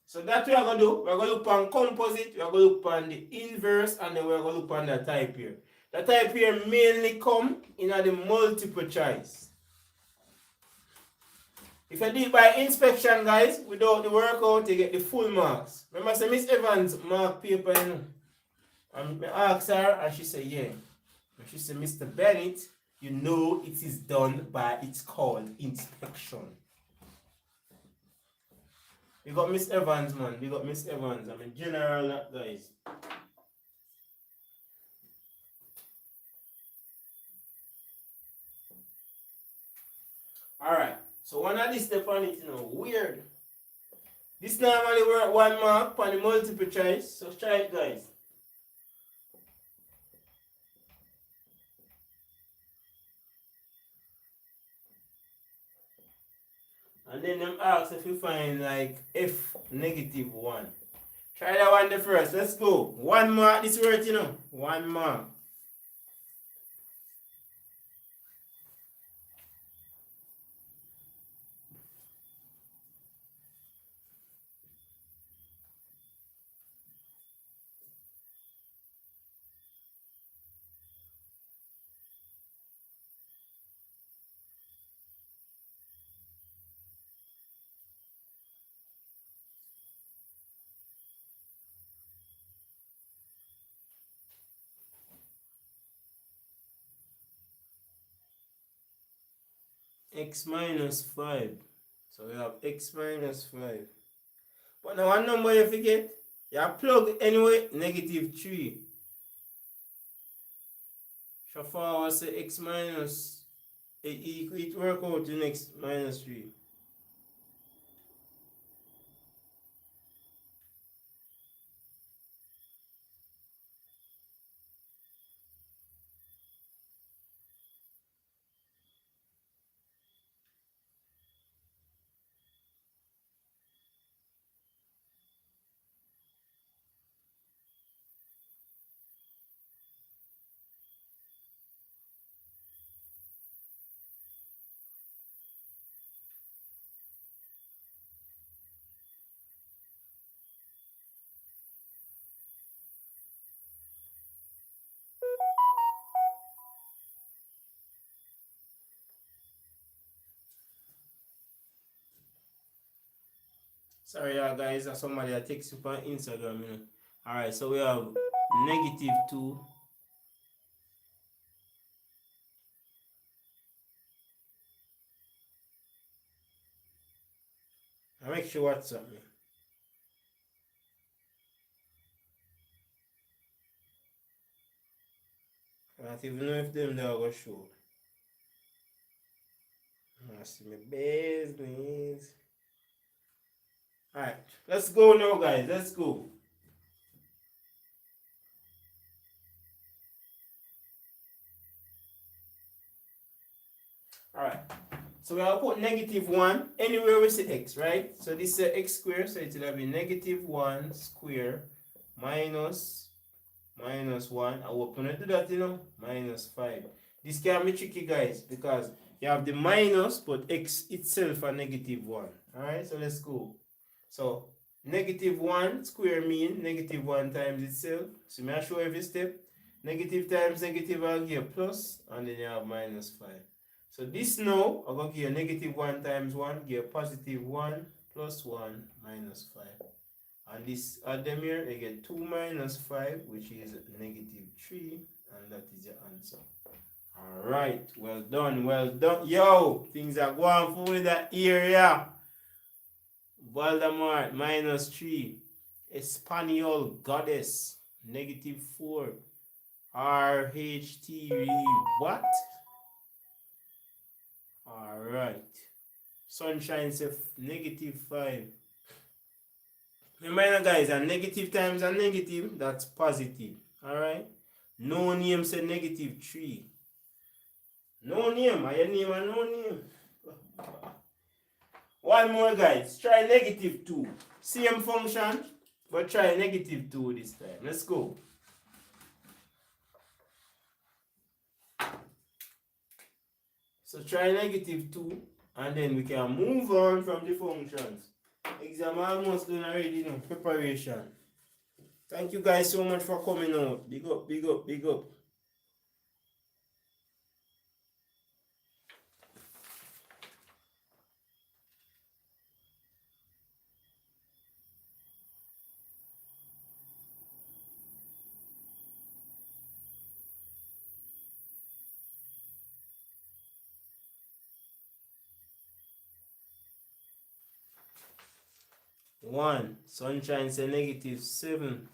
S1: So that we are going to do, we're going to look on composite, we're going to look on the inverse, and then we're going to look on the type here. The type here mainly come in the multiple choice. If you do it by inspection, guys, without the workout, you get the full marks. Remember, say Miss Evans mark paper, you know. And I asked her, and she said, yeah. And she said, Mr. Bennett, you know it is done by, it's called inspection. You got Miss Evans, man. You got Miss Evans. I'm a general, guys. Alright. So one of this step on it, you know, weird. This normally work 1 mark on the multiple choice. So try it, guys. And then them ask if you find like f negative 1. Try that one the first. Let's go. 1 mark this word, you know. 1 mark. X minus 5. So we have x minus 5. But now one number you forget, you plug anyway, negative 3. So far I say x minus, it work out to next minus 3. Sorry, guys, that's somebody that takes you on Instagram, you know. Alright, so we have negative 2. I make sure what's up, man. I don't even know if them there will show. I see my business. Alright, let's go now, guys. Let's go. Alright. So we have put negative 1 anywhere we see x, right? So this is x squared, so it will be negative 1 square minus 1. I will to do that, minus 5. This can be tricky, guys, because you have the minus, but x itself a negative 1. Alright, so let's go. So negative 1 square mean negative 1 times itself. So may I show every step? Negative times negative, I'll give plus, and then you have minus 5. So this now, I'm going to give negative 1 times 1, give positive 1 plus 1 minus 5. And this add them here, you get 2 minus 5, which is negative 3, and that is your answer. Alright, well done, well done. Yo, things are going for in that area. Voldemort, minus 3. Espanol goddess, negative 4. RHTV, what? Alright. Sunshine says negative 5. Remember guys, a negative times a negative, that's positive. Alright? No name say negative 3. No name, are your name or no name? One more guys, try negative 2. Same function, but try negative 2 this time. Let's go. So try negative 2, and then we can move on from the functions. Exam almost done already, preparation. Thank you guys so much for coming out. Big up, big up, big up. One, Sunshine say negative 7.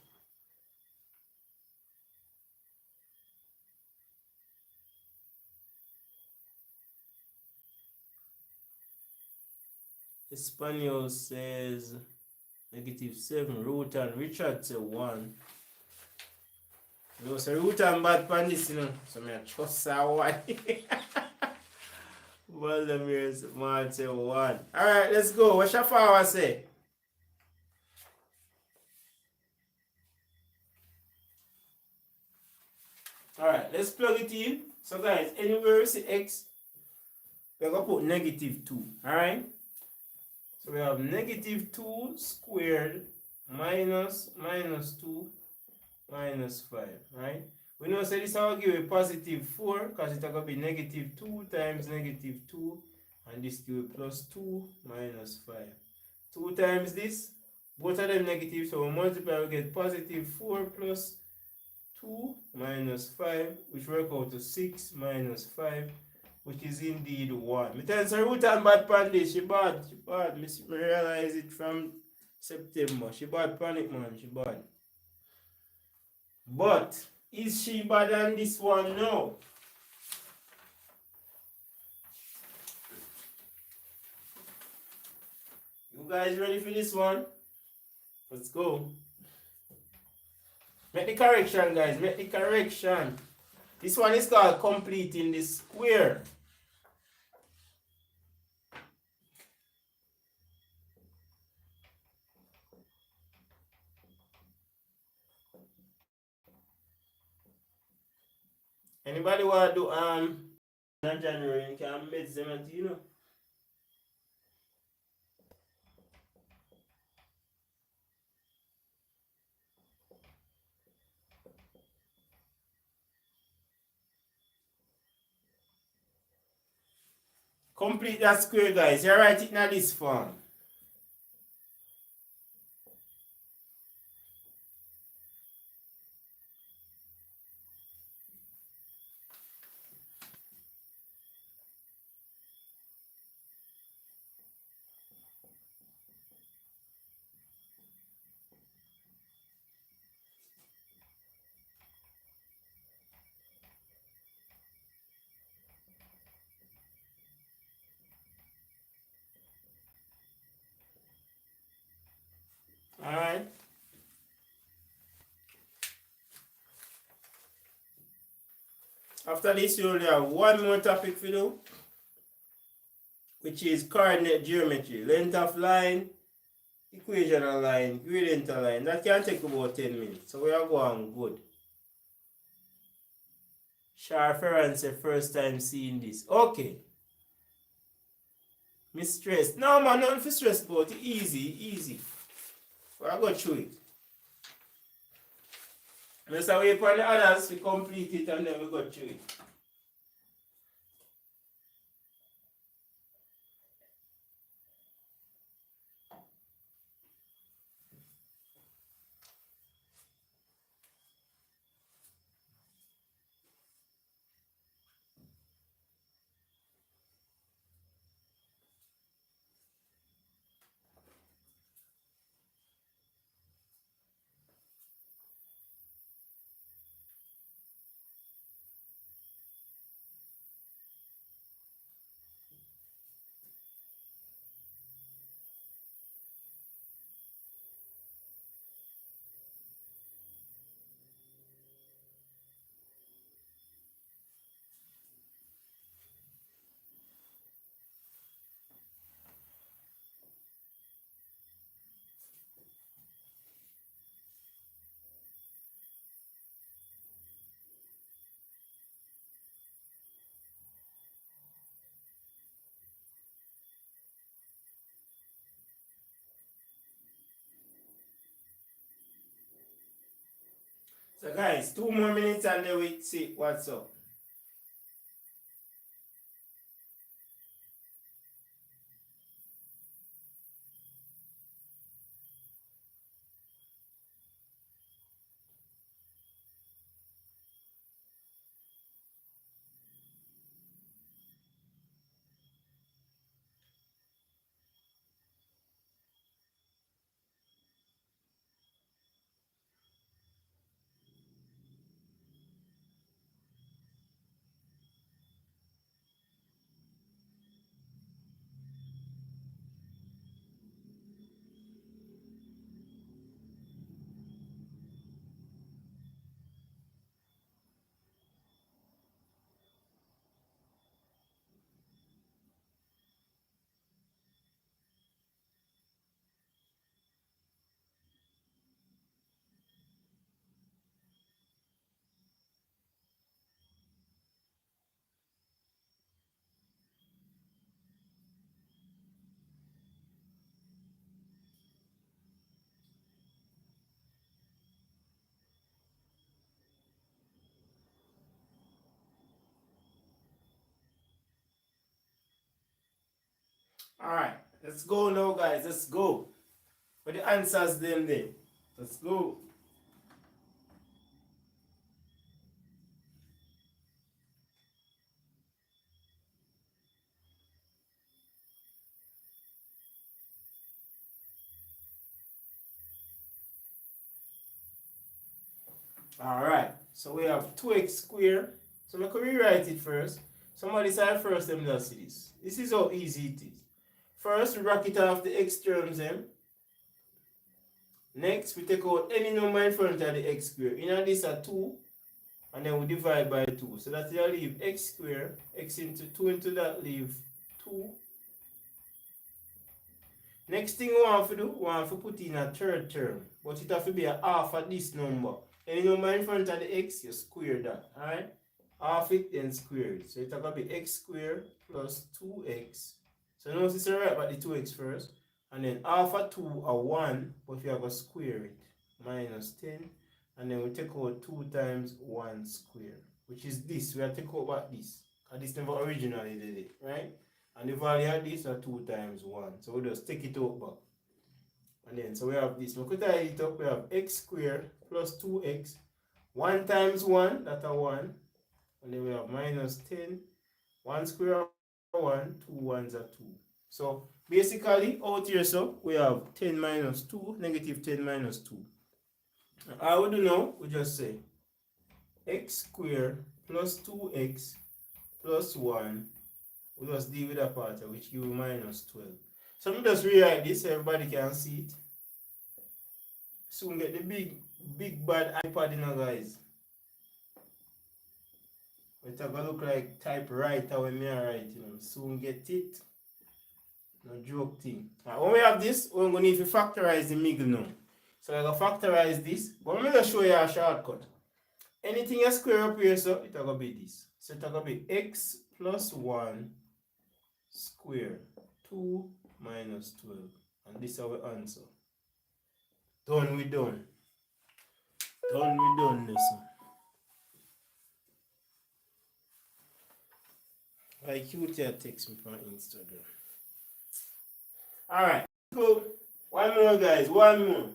S1: Espanol says negative 7. Root and Richard say 1. So root and bad pan this, so I trust that one. Valdemir's man say 1. Alright, let's go. What Shafawa say? Alright, let's plug it in. So guys, anywhere you see x, we're going to put negative 2. Alright? So we have negative 2 squared minus 2 minus 5. Right? We know so this will give a positive 4 because it's going to be negative 2 times negative 2. And this give a plus 2 minus 5. 2 times this, both of them negative, so we multiply, we get positive 4 plus 2 minus 5, which work out to 6 minus 5, which is indeed 1. Me tell her root and bad pan she bad. Me realize it from September. She bad panic man, she bad. But, is she bad on this one? No. You guys ready for this one? Let's go. Make the correction, guys. Make the correction. This one is called completing the square. Anybody want to do in January? You can make them, Complete that square, guys. You write it in this form. Alright. After this, you only have one more topic for you. which is coordinate geometry. Length of line, equation of line, gradient of line. That can take about 10 minutes. So we are going good. Sharferan said first time seeing this. Okay. Me stress. No man, nothing for stress about it. Easy. So I go through it. Let's wait for the others to complete it and then we go through it. So guys, 2 more minutes and then we see what's up. Alright, let's go now guys, let's go. For the answers them there. Let's go. Alright, so we have 2x squared. So we can rewrite it first. Somebody say first, them just see this. This is how easy it is. First, we bracket off the x terms them. Next, we take out any number in front of the x squared. In this are 2, and then we divide by 2. So that will leave x squared, x into 2 into that leave 2. Next thing we want to do, we want to put in a third term. But it has to be a half of this number. Any number in front of the x, you square that. Alright? Half it, then square it. So it's going to be x squared plus 2x. So notice it's alright about the 2x first. And then half of 2 are 1, but we have to square it. Minus 10. And then we take out 2 times 1 square. Which is this. We have to take out back this. Because this never originally did it. Right? And the value of this are 2 times 1. So we just take it out back. And then, so we have this. We could tie it up. We have x squared plus 2x. 1 times 1, that's a 1. And then we have minus 10. 1 square 1, 2 ones are 2. So, basically, out here, so, we have 10 minus 2, negative 10 minus 2. How we do now? We just say x squared plus 2x plus 1. We just deal with that part, which gives minus 12. So let me just rewrite this so everybody can see it. Soon get the big bad iPad, you know, guys. It's gonna look like typewriter when me write, you know. Soon get it. No joke thing. Now, when we have this, we're going to need to factorize the middle now. So I'm going to factorize this. But I'm going to show you a shortcut. Anything you square up here, so it's going to be this. So it's going to be x plus 1 square 2 minus 12. And this is our answer. Done, we done. Done, we done, listen. Like QT text me from Instagram. Alright, cool. One more, guys, one more.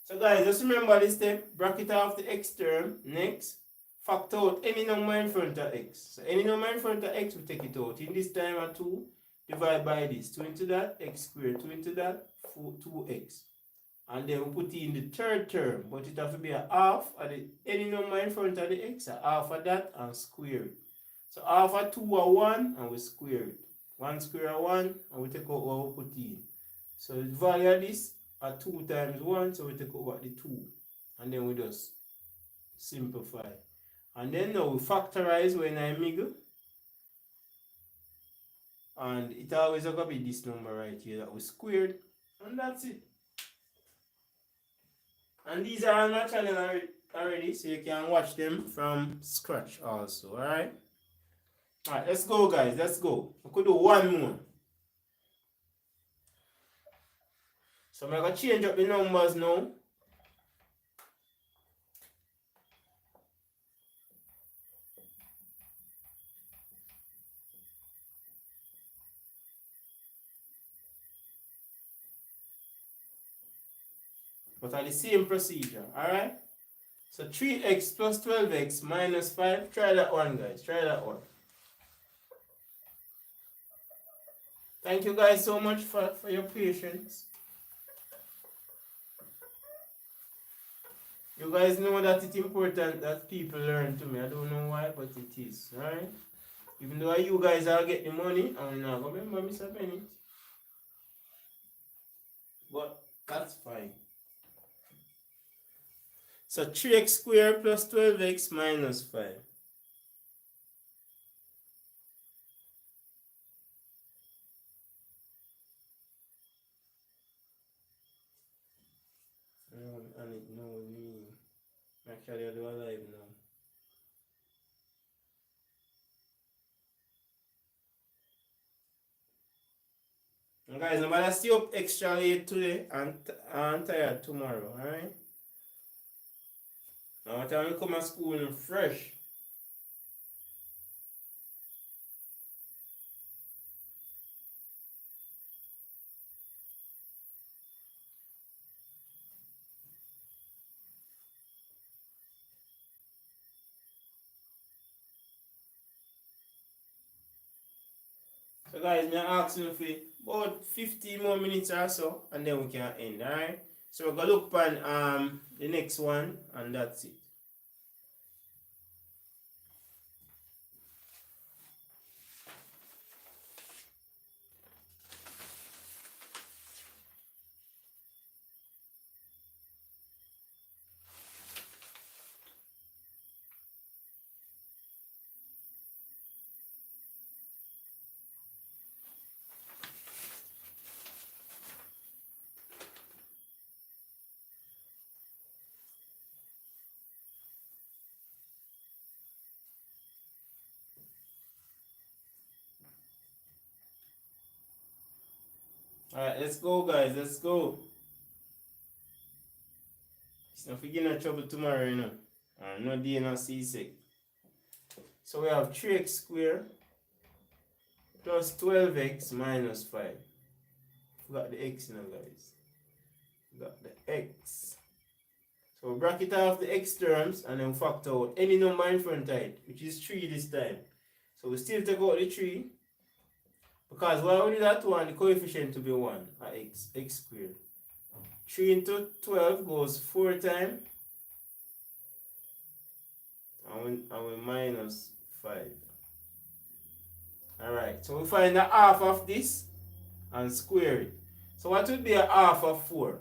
S1: So guys, just remember this step. Bracket off the x term. Next, factor out any number in front of x. So any number in front of x, we take it out. In this time at 2, divide by this. 2 into that, x squared. 2 into that, 2x. And then we put in the third term. But it has to be a half of any number in front of the x. A half of that and square it. So half of 2 are 1 and we square it. 1 square are 1 and we take out what we put in. So the value of this are 2 times 1, so we take out the 2. And then we just simplify. And then now we factorize when I middle. And it always going to be this number right here that we squared. And that's it. And these are on my channel already, so you can watch them from scratch also, alright? Alright, let's go, guys, let's go. We could do one more. So I'm going to change up the numbers now. But are the same procedure, alright? So 3x plus 12x minus 5. Try that one, guys. Try that one. Thank you guys so much for your patience. You guys know that it's important that people learn to me. I don't know why, but it is, right? Even though you guys are getting money, I'm not going to remember Mr. Bennett. But that's fine. So 3x squared plus 12x minus 5. And it know me. Actually, I do alive now. And guys, I'm gonna stay up extra late today and tired tomorrow, alright? Now what time we come to school fresh. So guys, I'm asking for about 15 more minutes or so and then we can end, alright? So we're gonna look on the next one and that's it. Alright, let's go guys, let's go. It's not getting in trouble tomorrow, you know. And no day, no seasick. So we have 3x squared plus 12x minus 5. We got the x now, guys. We got the x. So we bracket off the x terms and then factor out any number in front of it, which is 3 this time. So we still take out the 3. Because why we do that one, the coefficient to be 1 at x squared. 3 into 12 goes 4 times. And we minus 5. Alright, so we find the half of this and square it. So what would be a half of 4?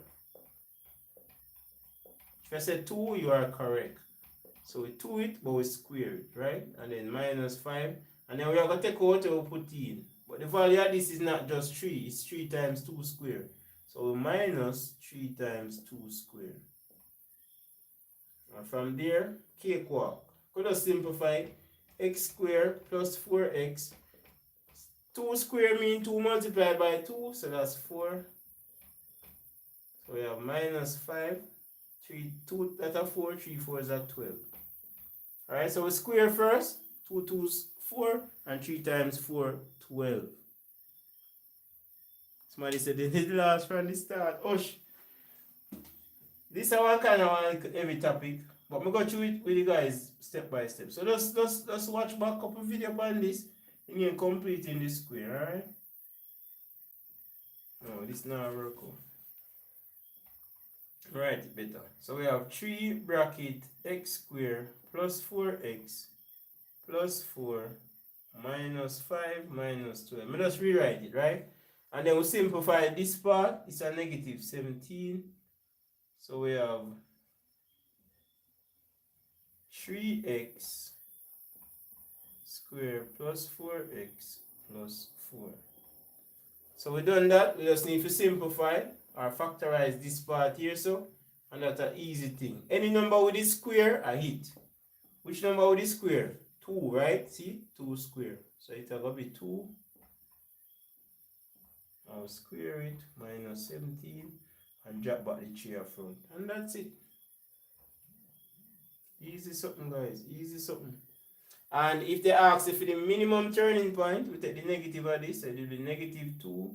S1: If I say 2, you are correct. So we 2 it, but we square it, right? And then minus 5. And then we are going to take out what we put in. But the value of this is not just 3, it's 3 times 2 squared. So minus 3 times 2 squared. And from there, cakewalk. Could just simplify x squared plus 4x. 2 squared means 2 multiplied by 2, so that's 4. So we have minus 5. 3, 2, that's a 4, 3 4s are 12. Alright, so we square first. 2 2s 4, and 3 times 4, 12. Somebody said they did last from the start. Osh! This is one kind of like heavy topic, but I'm going to go through it with you guys step by step. So let's watch back a couple video on this and then completing the square, alright? No, this not work out. Right, better. So we have 3 bracket x squared plus 4x plus 4 minus 5 minus 12. Let me just rewrite it, right? And then we simplify this part. It's a negative 17. So we have 3x squared plus 4x plus 4. So we done that. We just need to simplify or factorize this part here, so, and that's an easy thing. Any number with this square, I hit. Which number with this square? 2, right? See? 2 square. So it will be 2. I'll square it, minus 17, and drop back the 3 up front. And that's it. Easy something, guys. Easy something. And if they ask if the minimum turning point, we take the negative of this, so it will be negative 2,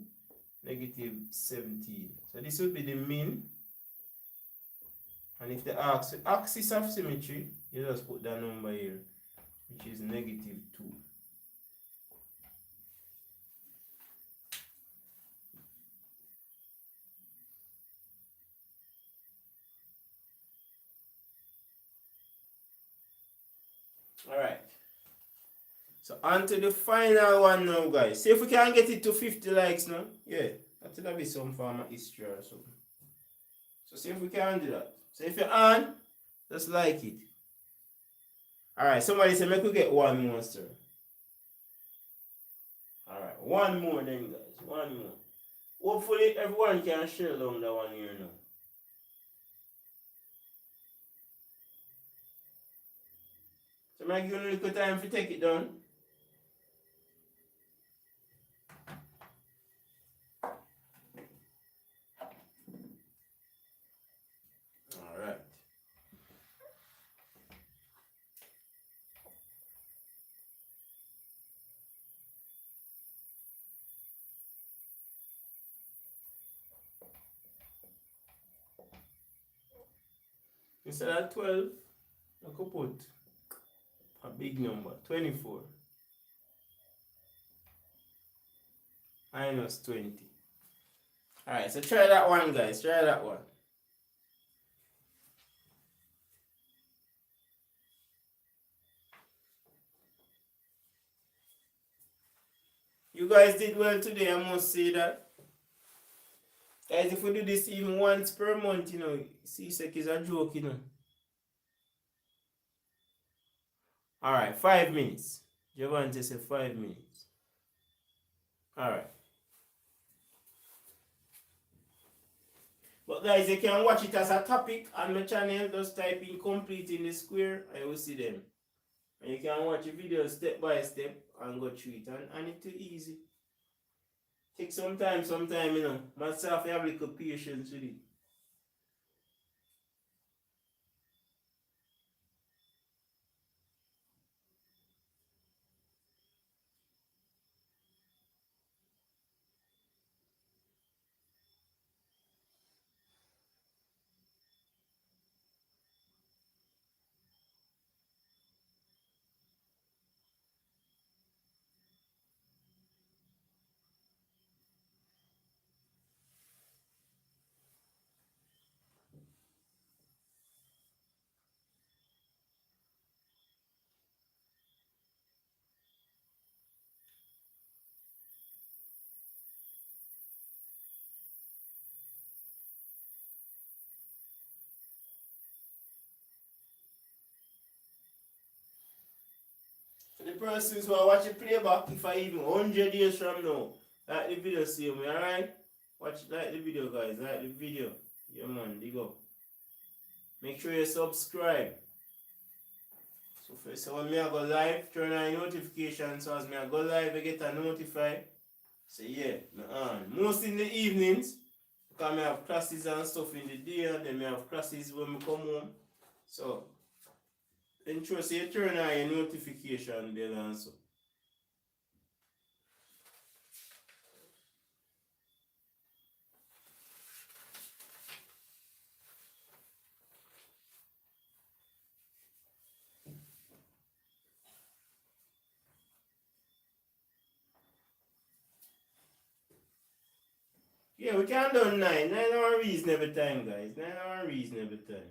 S1: negative 17. So this will be the mean. And if they ask the axis of symmetry, you just put that number here, which is negative 2. Alright. So on to the final one now, guys. See if we can get it to 50 likes now. Yeah, that will be some form of history or something. So see if we can do that. So if you're on, just like it. Alright, somebody said make we get one more, sir. Alright, one more then, guys. One more. Hopefully everyone can share along that one here now. So I'm giving you a little time to take it down. Alright. Instead of 12, I could put a big number, 24 minus 20. Alright, so try that one, guys. Try that one. You guys did well today, I must say that. Guys, if we do this even once per month, you know, CSEC is a joke, you know. Alright, 5 minutes. Giovanni said 5 minutes. Alright. But guys, you can watch it as a topic on my channel. Just type in completing the square. I will see them. And you can watch the video step by step and go through it. And it's too easy. Take some time, you know. Myself, I have a little patience with it. persons who are watching playback, if I even 100 years from now, like the video, see me, alright? Like the video, guys, like the video. Yeah, man, dig up. Make sure you subscribe. So when I go live, turn on notifications, so as I go live, I get a notify. So yeah, most in the evenings, because I have classes and stuff in the day, and then I have classes when I come home. So ensure so you turn on your notification bell also. Yeah, we can do 9. 9 hour reasonable time, guys. 9 hour reasonable time.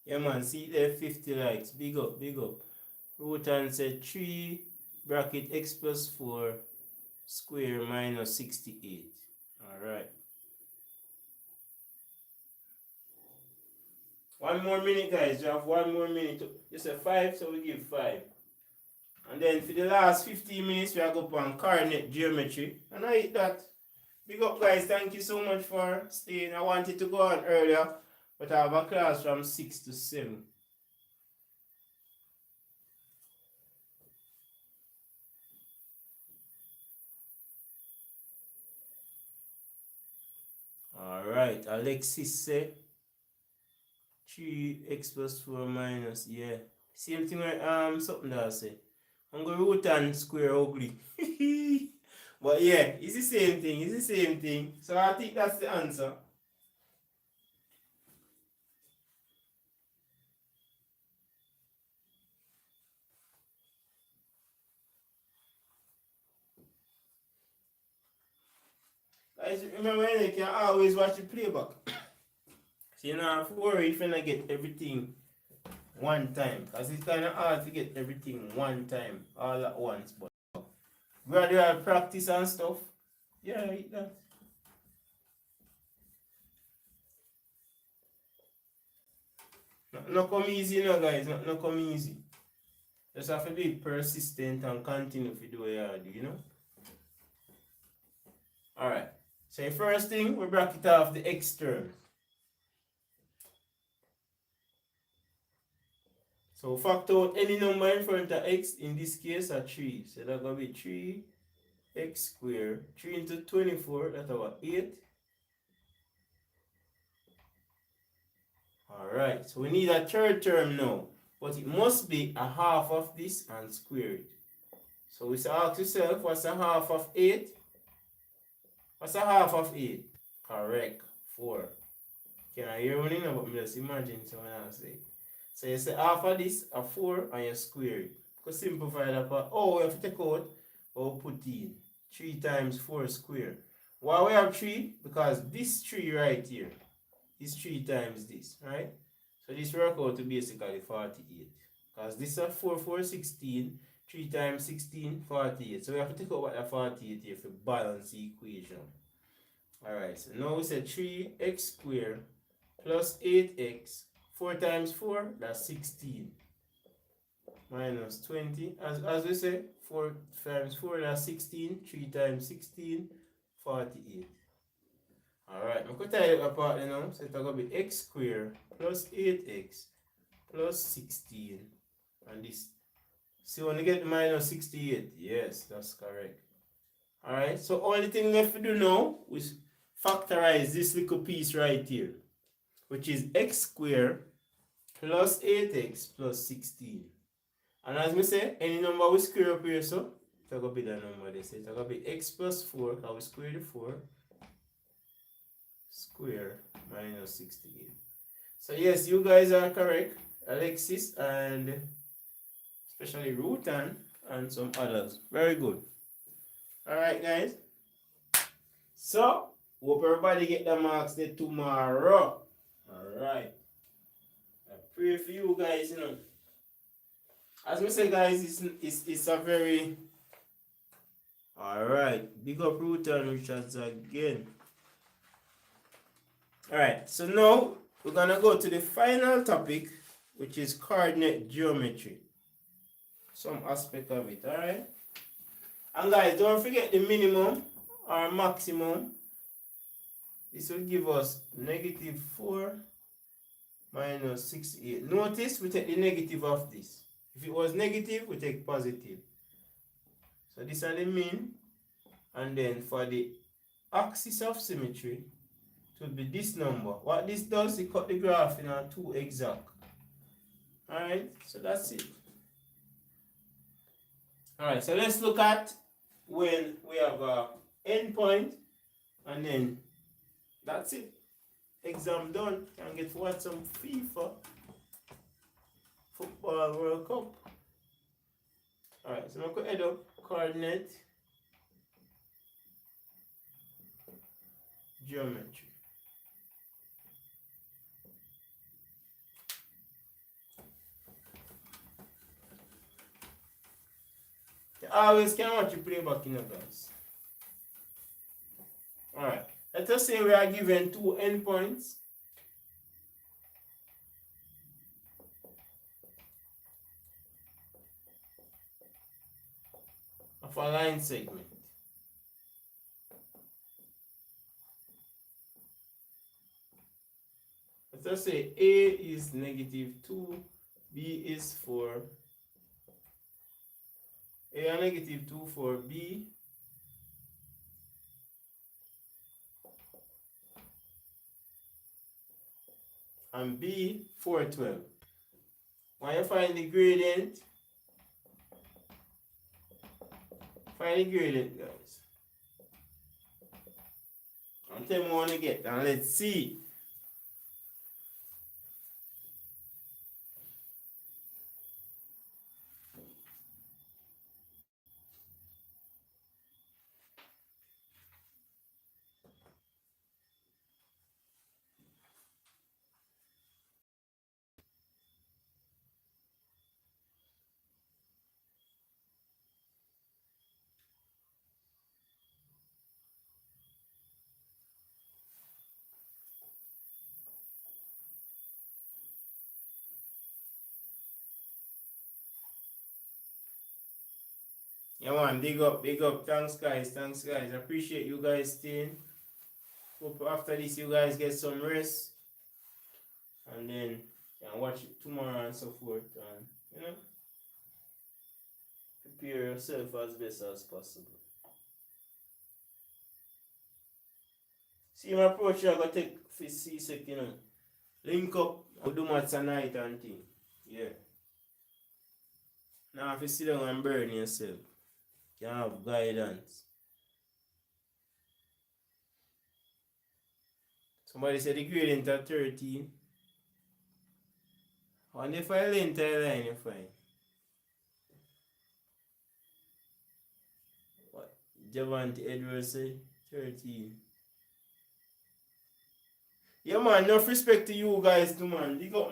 S1: Yeah, man, see there 50 likes. Big up, big up. Rutan said 3 bracket x plus 4 square minus 68. Alright. 1 more minute, guys. You have 1 more minute. You say 5, so we give 5. And then for the last 15 minutes, we are going on coordinate geometry. And I hit that. Big up, guys. Thank you so much for staying. I wanted to go on earlier, but I have a class from 6 to 7. Alright, Alexis say 3x plus 4 minus, yeah. Same thing where something that I say. I'm going to root and square ugly. But yeah, it's the same thing, it's the same thing. So I think that's the answer. Guys, remember when you can always watch the playback. So you don't have to worry if you don't get everything one time. Because it's kind of hard to get everything one time, all at once. But gradual practice and stuff, yeah, like that. No come easy, you know, guys. No come easy. Just have to be persistent and continue to do what you do, you know? Alright. So the first thing, we bracket off the x term. So factor out any number in front of x, in this case a 3. So that's going to be 3x squared. 3 into 24, that's about 8. Alright, so we need a third term now. But it must be a half of this and square it. So we say ask yourself, what's a half of 8? What's a half of 8? Correct, 4. Can I hear one in? But just imagine someone else say. So you say half of this, a 4, and you square it. Because simplify that part. Oh, we have to take out, or put in. 3 times 4 square. Why we have 3? Because this 3 right here is 3 times this, right? So this work out to basically 48. Because this is 4, 4, 16. 3 times 16, 48. So we have to take out what the 48 here for balance the equation. Alright, so now we say 3x squared plus 8x. 4 times 4, that's 16. Minus 20. As we say, 4 times 4, that's 16. 3 times 16, 48. Alright, I'm going to tie it apart now. So it's going to be x squared plus 8x plus 16. And this. So you want to get minus 68? Yes, that's correct. Alright, so only thing left to do now is factorize this little piece right here, which is x squared plus 8x plus 16. And as we say, any number we square up here, so it's going to be the number they say. It's going to be x plus 4, because we square the 4, square minus 16. So yes, you guys are correct, Alexis, and especially Rutan and some others. Very good. Alright guys. So, hope everybody get the marks there tomorrow. Alright. I pray for you guys, you know. As we say guys, it's a very... Alright. Big up Rutan Richards again. Alright, so now we're gonna go to the final topic, which is coordinate geometry. Some aspect of it, alright? And guys, don't forget the minimum or maximum. This will give us negative 4 minus 68. Notice we take the negative of this. If it was negative, we take positive. So this is the mean. And then for the axis of symmetry, it will be this number. What this does, it cut the graph in on 2 exact. Alright, so that's it. Alright, so let's look at when we have a endpoint, and then that's it. Exam done. Can get to watch some FIFA Football World Cup. Alright, so I'm going to head up coordinate geometry. You always can watch you play back in the guys. Alright, let us say we are given 2 endpoints. Of a line segment. Let us say A is negative 2, B is 4. A are negative 2 for B. And B 412. When you find the gradient, find the gradient guys. And tell me what you get, and let's see. Yeah man, big up, thanks guys, appreciate you guys staying. Hope after this you guys get some rest, and then you can watch it tomorrow and so forth, and you know, prepare yourself as best as possible. See my approach I gotta take for C-sec, you know. Link up, I'll do maths tonight and thing. Yeah. Now if you sit down and burn yourself, you have guidance. Somebody said the gradient at 13. And if I length I line, you find. What Javante Edwards say? 13. Yeah man, enough respect to you guys too man. Big up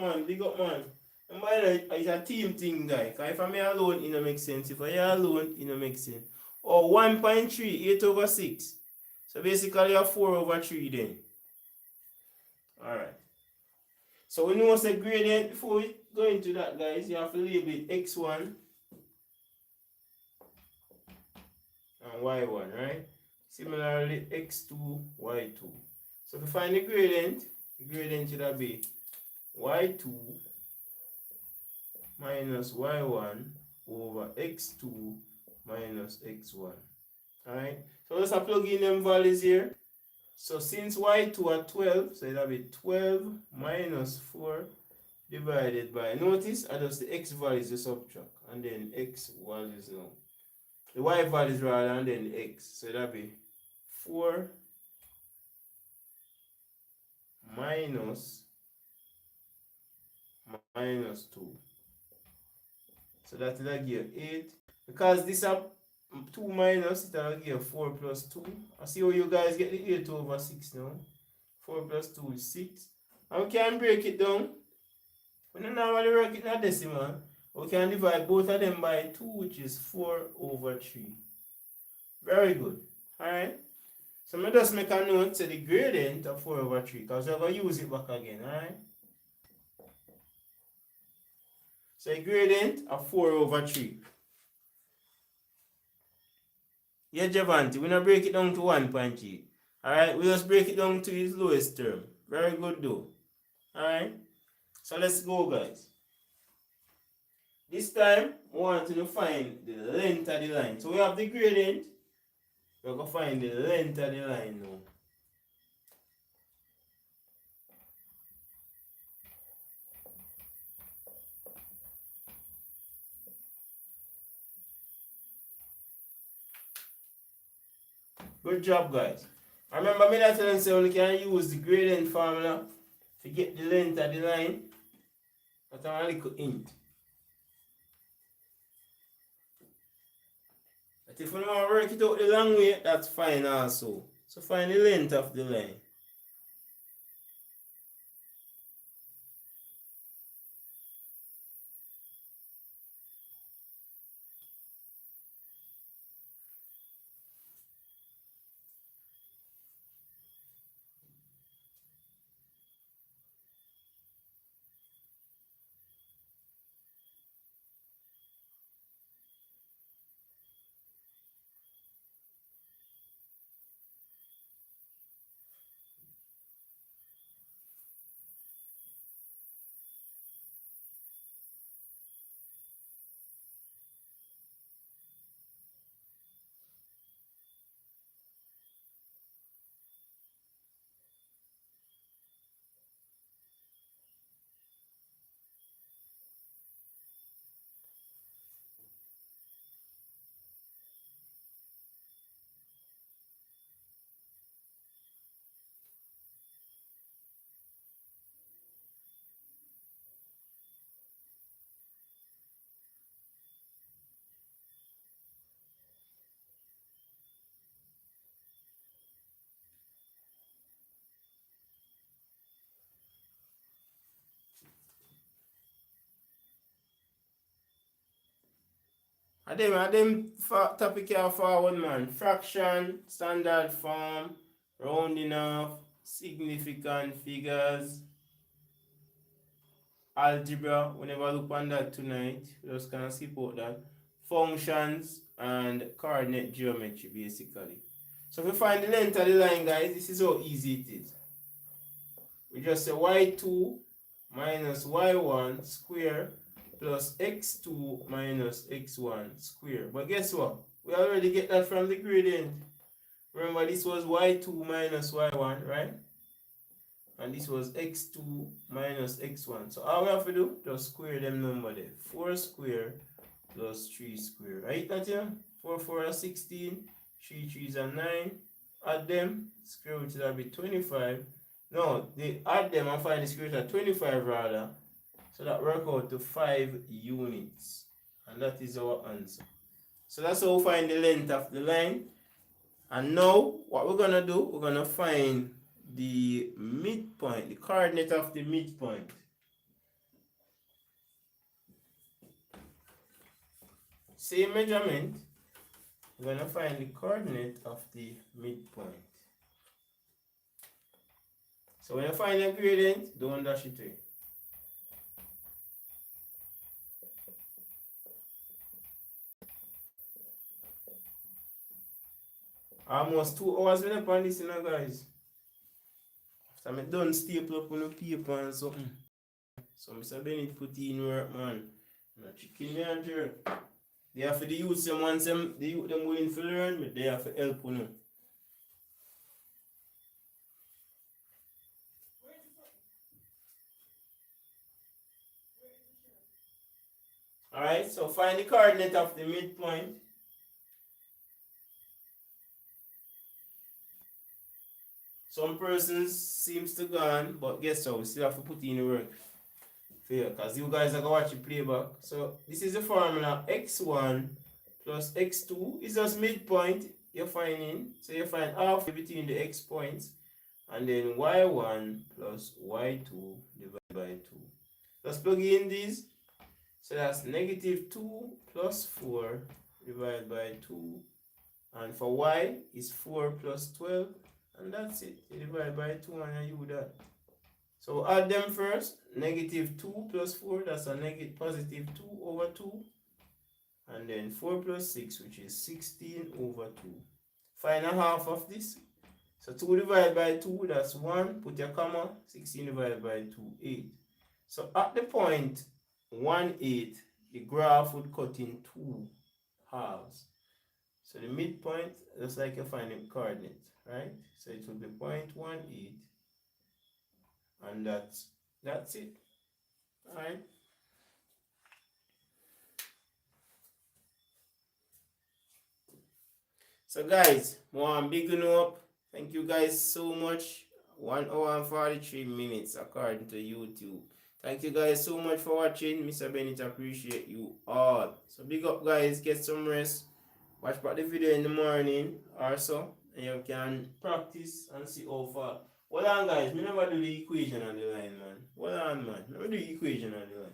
S1: man. And by the way, it's a team thing guy. Because if I'm alone, it don't make sense. If I'm alone, it don't make sense. Or 1.3, 8 over 6. So basically you have 4 over 3 then. Alright. So we know what's the gradient. Before we go into that guys, you have to label it x1 and y1, right? Similarly x2, y2. So if we find the gradient should be y2 minus y1 over x2 minus x1. Alright? So let's plug in them values here. So since y2 at 12, so it'll be 12 minus 4 divided by, notice I just the x values to subtract, and then x values now. The y values rather, and then the x. So that'll be 4 minus 2. So that will give 8. Because this are 2 minus, it will give 4 plus 2. I see how you guys get the 8 over 6 now. 4 plus 2 is 6. And we can break it down. We don't normally work it in a decimal. We can divide both of them by 2, which is 4 over 3. Very good. Alright. So I just make a note, say the gradient of 4 over 3, because we're going to use it back again. Alright. So the gradient of 4 over 3. Yeah, Javanti, we're not break it down to 1.3. Alright, we just break it down to its lowest term. Very good though. Alright. So let's go, guys. This time, we want to find the length of the line. So we have the gradient. We're going to find the length of the line now. Good job, guys. Remember me that telling you we can use the gradient formula to get the length of the line. But I'm a little hint. But if you want to work it out the long way, that's fine also. So find the length of the line. And them topic here forward, man. Fraction, standard form, rounding off, significant figures, algebra. We never look on that tonight. We just gonna skip out that. Functions and coordinate geometry, basically. So if we find the length of the line, guys, this is how easy it is. We just say y2 minus y1 square plus x2 minus x1 square. But guess what? We already get that from the gradient. Remember, this was y2 minus y1, right? And this was x2 minus x1. So all we have to do, just square them number there. 4 square plus 3 square. Right, that here? 4 4 are 16. 3 3s are 9. Add them. Square root will be 25. No, they add them and find the square root of 25 rather. So that works out to 5 units. And that is our answer. So that's how we find the length of the line. And now, what we're going to do, we're going to find the midpoint, the coordinate of the midpoint. Same measurement, we're going to find the coordinate of the midpoint. So when you find a gradient, don't dash it away. Almost 2 hours when I'm on this, you know, guys. After I'm done staple up on the paper and something. So Mr. Bennett put in work, man. I'm chicken me and jerk. They have to use them once them willing to learn, but they have to help you know. Alright, so find the coordinate of the midpoint. Some persons seems to gone, but guess what? We still have to put in the work for you, because you guys are going to watch it playback. So this is the formula. X1 plus X2 is just midpoint you're finding. So you find half between the X points. And then Y1 plus Y2 divided by 2. Let's plug in these. So that's negative 2 plus 4 divided by 2. And for Y is 4 plus 12. And that's it. You divide by 2 and you do that. So add them first. Negative 2 plus 4, that's a positive 2 over 2. And then 4 plus 6, which is 16 over 2. Find a half of this. So 2 divided by 2, that's 1. Put your comma. 16 divided by 2, 8. So at the point 1, 8, the graph would cut in 2 halves. So the midpoint, just like you're finding coordinate, right? So it will be 0.18. And that's it. Alright. So guys, I'm bigging up. Thank you guys so much. 1 hour and 43 minutes according to YouTube. Thank you guys so much for watching. Mr. Bennett appreciate you all. So big up guys, get some rest. Watch back the video in the morning or so. And you can practice and see how far. Hold on guys, me never do the equation on the line, man. Hold on, man. Never do the equation on the line.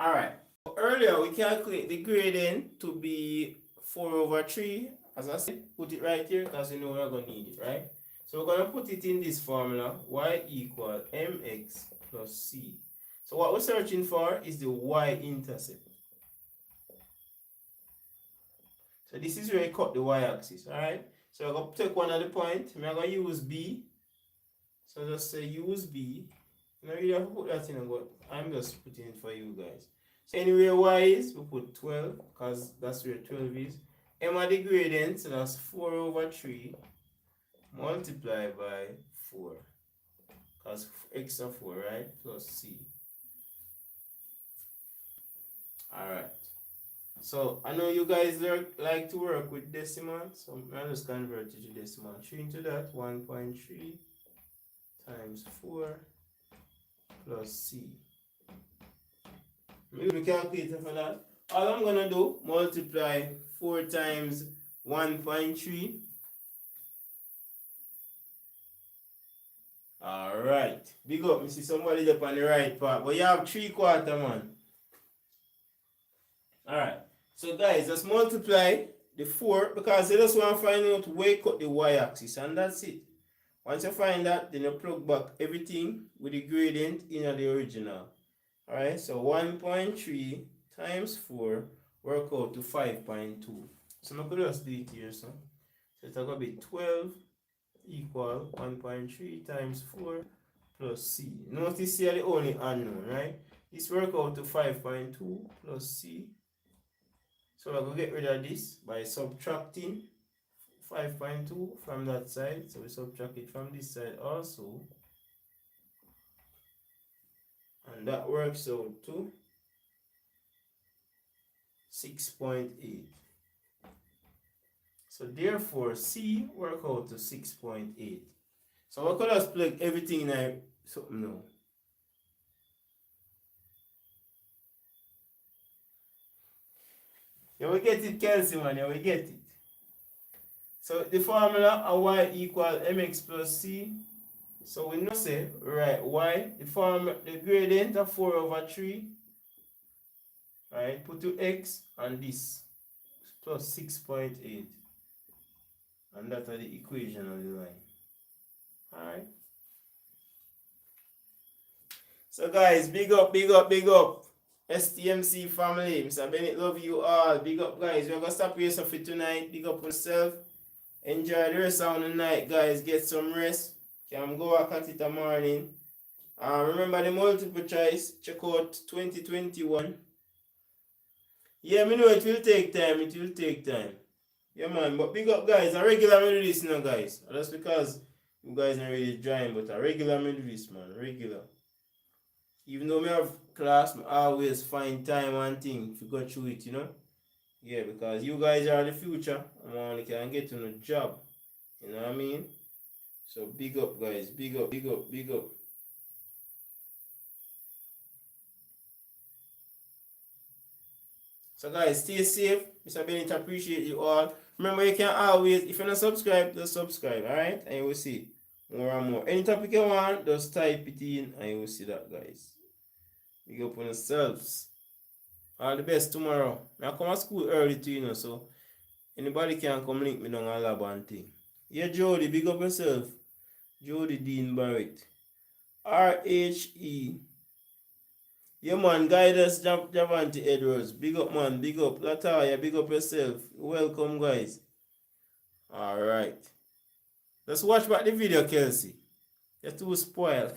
S1: Alright, earlier we calculate the gradient to be 4 over 3. As I said, put it right here because we know we're going to need it, right? So we're going to put it in this formula, y equal mx plus c. So what we're searching for is the y-intercept. So this is where you cut the y-axis, alright? So I'm going to take one of the points. I'm going to use b. So just say use b. You don't really have to put that in, but I'm just putting it for you guys. So anywhere y is, we put 12, because that's where 12 is. M are the gradient, so that's 4 over 3 multiplied by 4. Because x are 4, right? Plus c. Alright. So I know you guys like to work with decimal, so I'll just convert it to decimal. 3 into that, 1.3 times 4 plus c. Maybe we calculate for that. All I'm gonna do, multiply 4 times 1.3. Alright. Big up, me see somebody up on the right part. But you have 3/4, man. Alright. So guys, just multiply the 4 because they just want to find out where cut the y-axis, and that's it. Once you find that, then you plug back everything with the gradient in the original. Alright, so 1.3 times 4 work out to 5.2. So I'm going to just do it here. So it's going to be 12 equal 1.3 times 4 plus c. Notice here the only unknown, right? This work out to 5.2 plus c. So I'm going to get rid of this by subtracting 5.2 from that side. So we subtract it from this side also. And that works out to 6.8. So therefore C work out to 6.8. So we could just plug everything in something now. Yeah, we get it, Kelsey, man. Yeah, we get it. So the formula of y equal mx plus c. So we know say, right, y, the gradient of 4 over 3, right, put to x and this, plus 6.8. And that's the equation of the line. Alright. So guys, big up, big up, big up. STMC family. Mr. Bennett love you all. Big up guys. We're gonna stop here for tonight. Big up yourself. Enjoy the rest of the night, guys. Get some rest. Can go back at it the morning. Remember the multiple choice. Check out 2021. Yeah, me know it will take time. It will take time. Yeah, man. But big up, guys. A regular me do this now, guys. That's because you guys not really trying, but a regular me do this, man. Regular. Even though me have class, I always find time and thing to go through it, you know. Yeah, because you guys are the future. And only can get to a job. You know what I mean? So big up, guys. Big up, big up, big up. So guys, stay safe. Mr. Bennett appreciate you all. Remember, you can always, if you're not subscribed, just subscribe, alright? And you will see more and more. Any topic you want, just type it in and you will see that, guys. Big up on yourselves. All the best tomorrow. I come to school early too, you know, so anybody can come link me down a lab and thing. Yeah, Jody, big up yourself. Jody Dean Barrett. RHE. Yeah, man, guidance Javante Edwards. Big up, man, big up. Lataya, big up yourself. Welcome, guys. Alright. Let's watch back the video, Kelsey. You're too spoiled.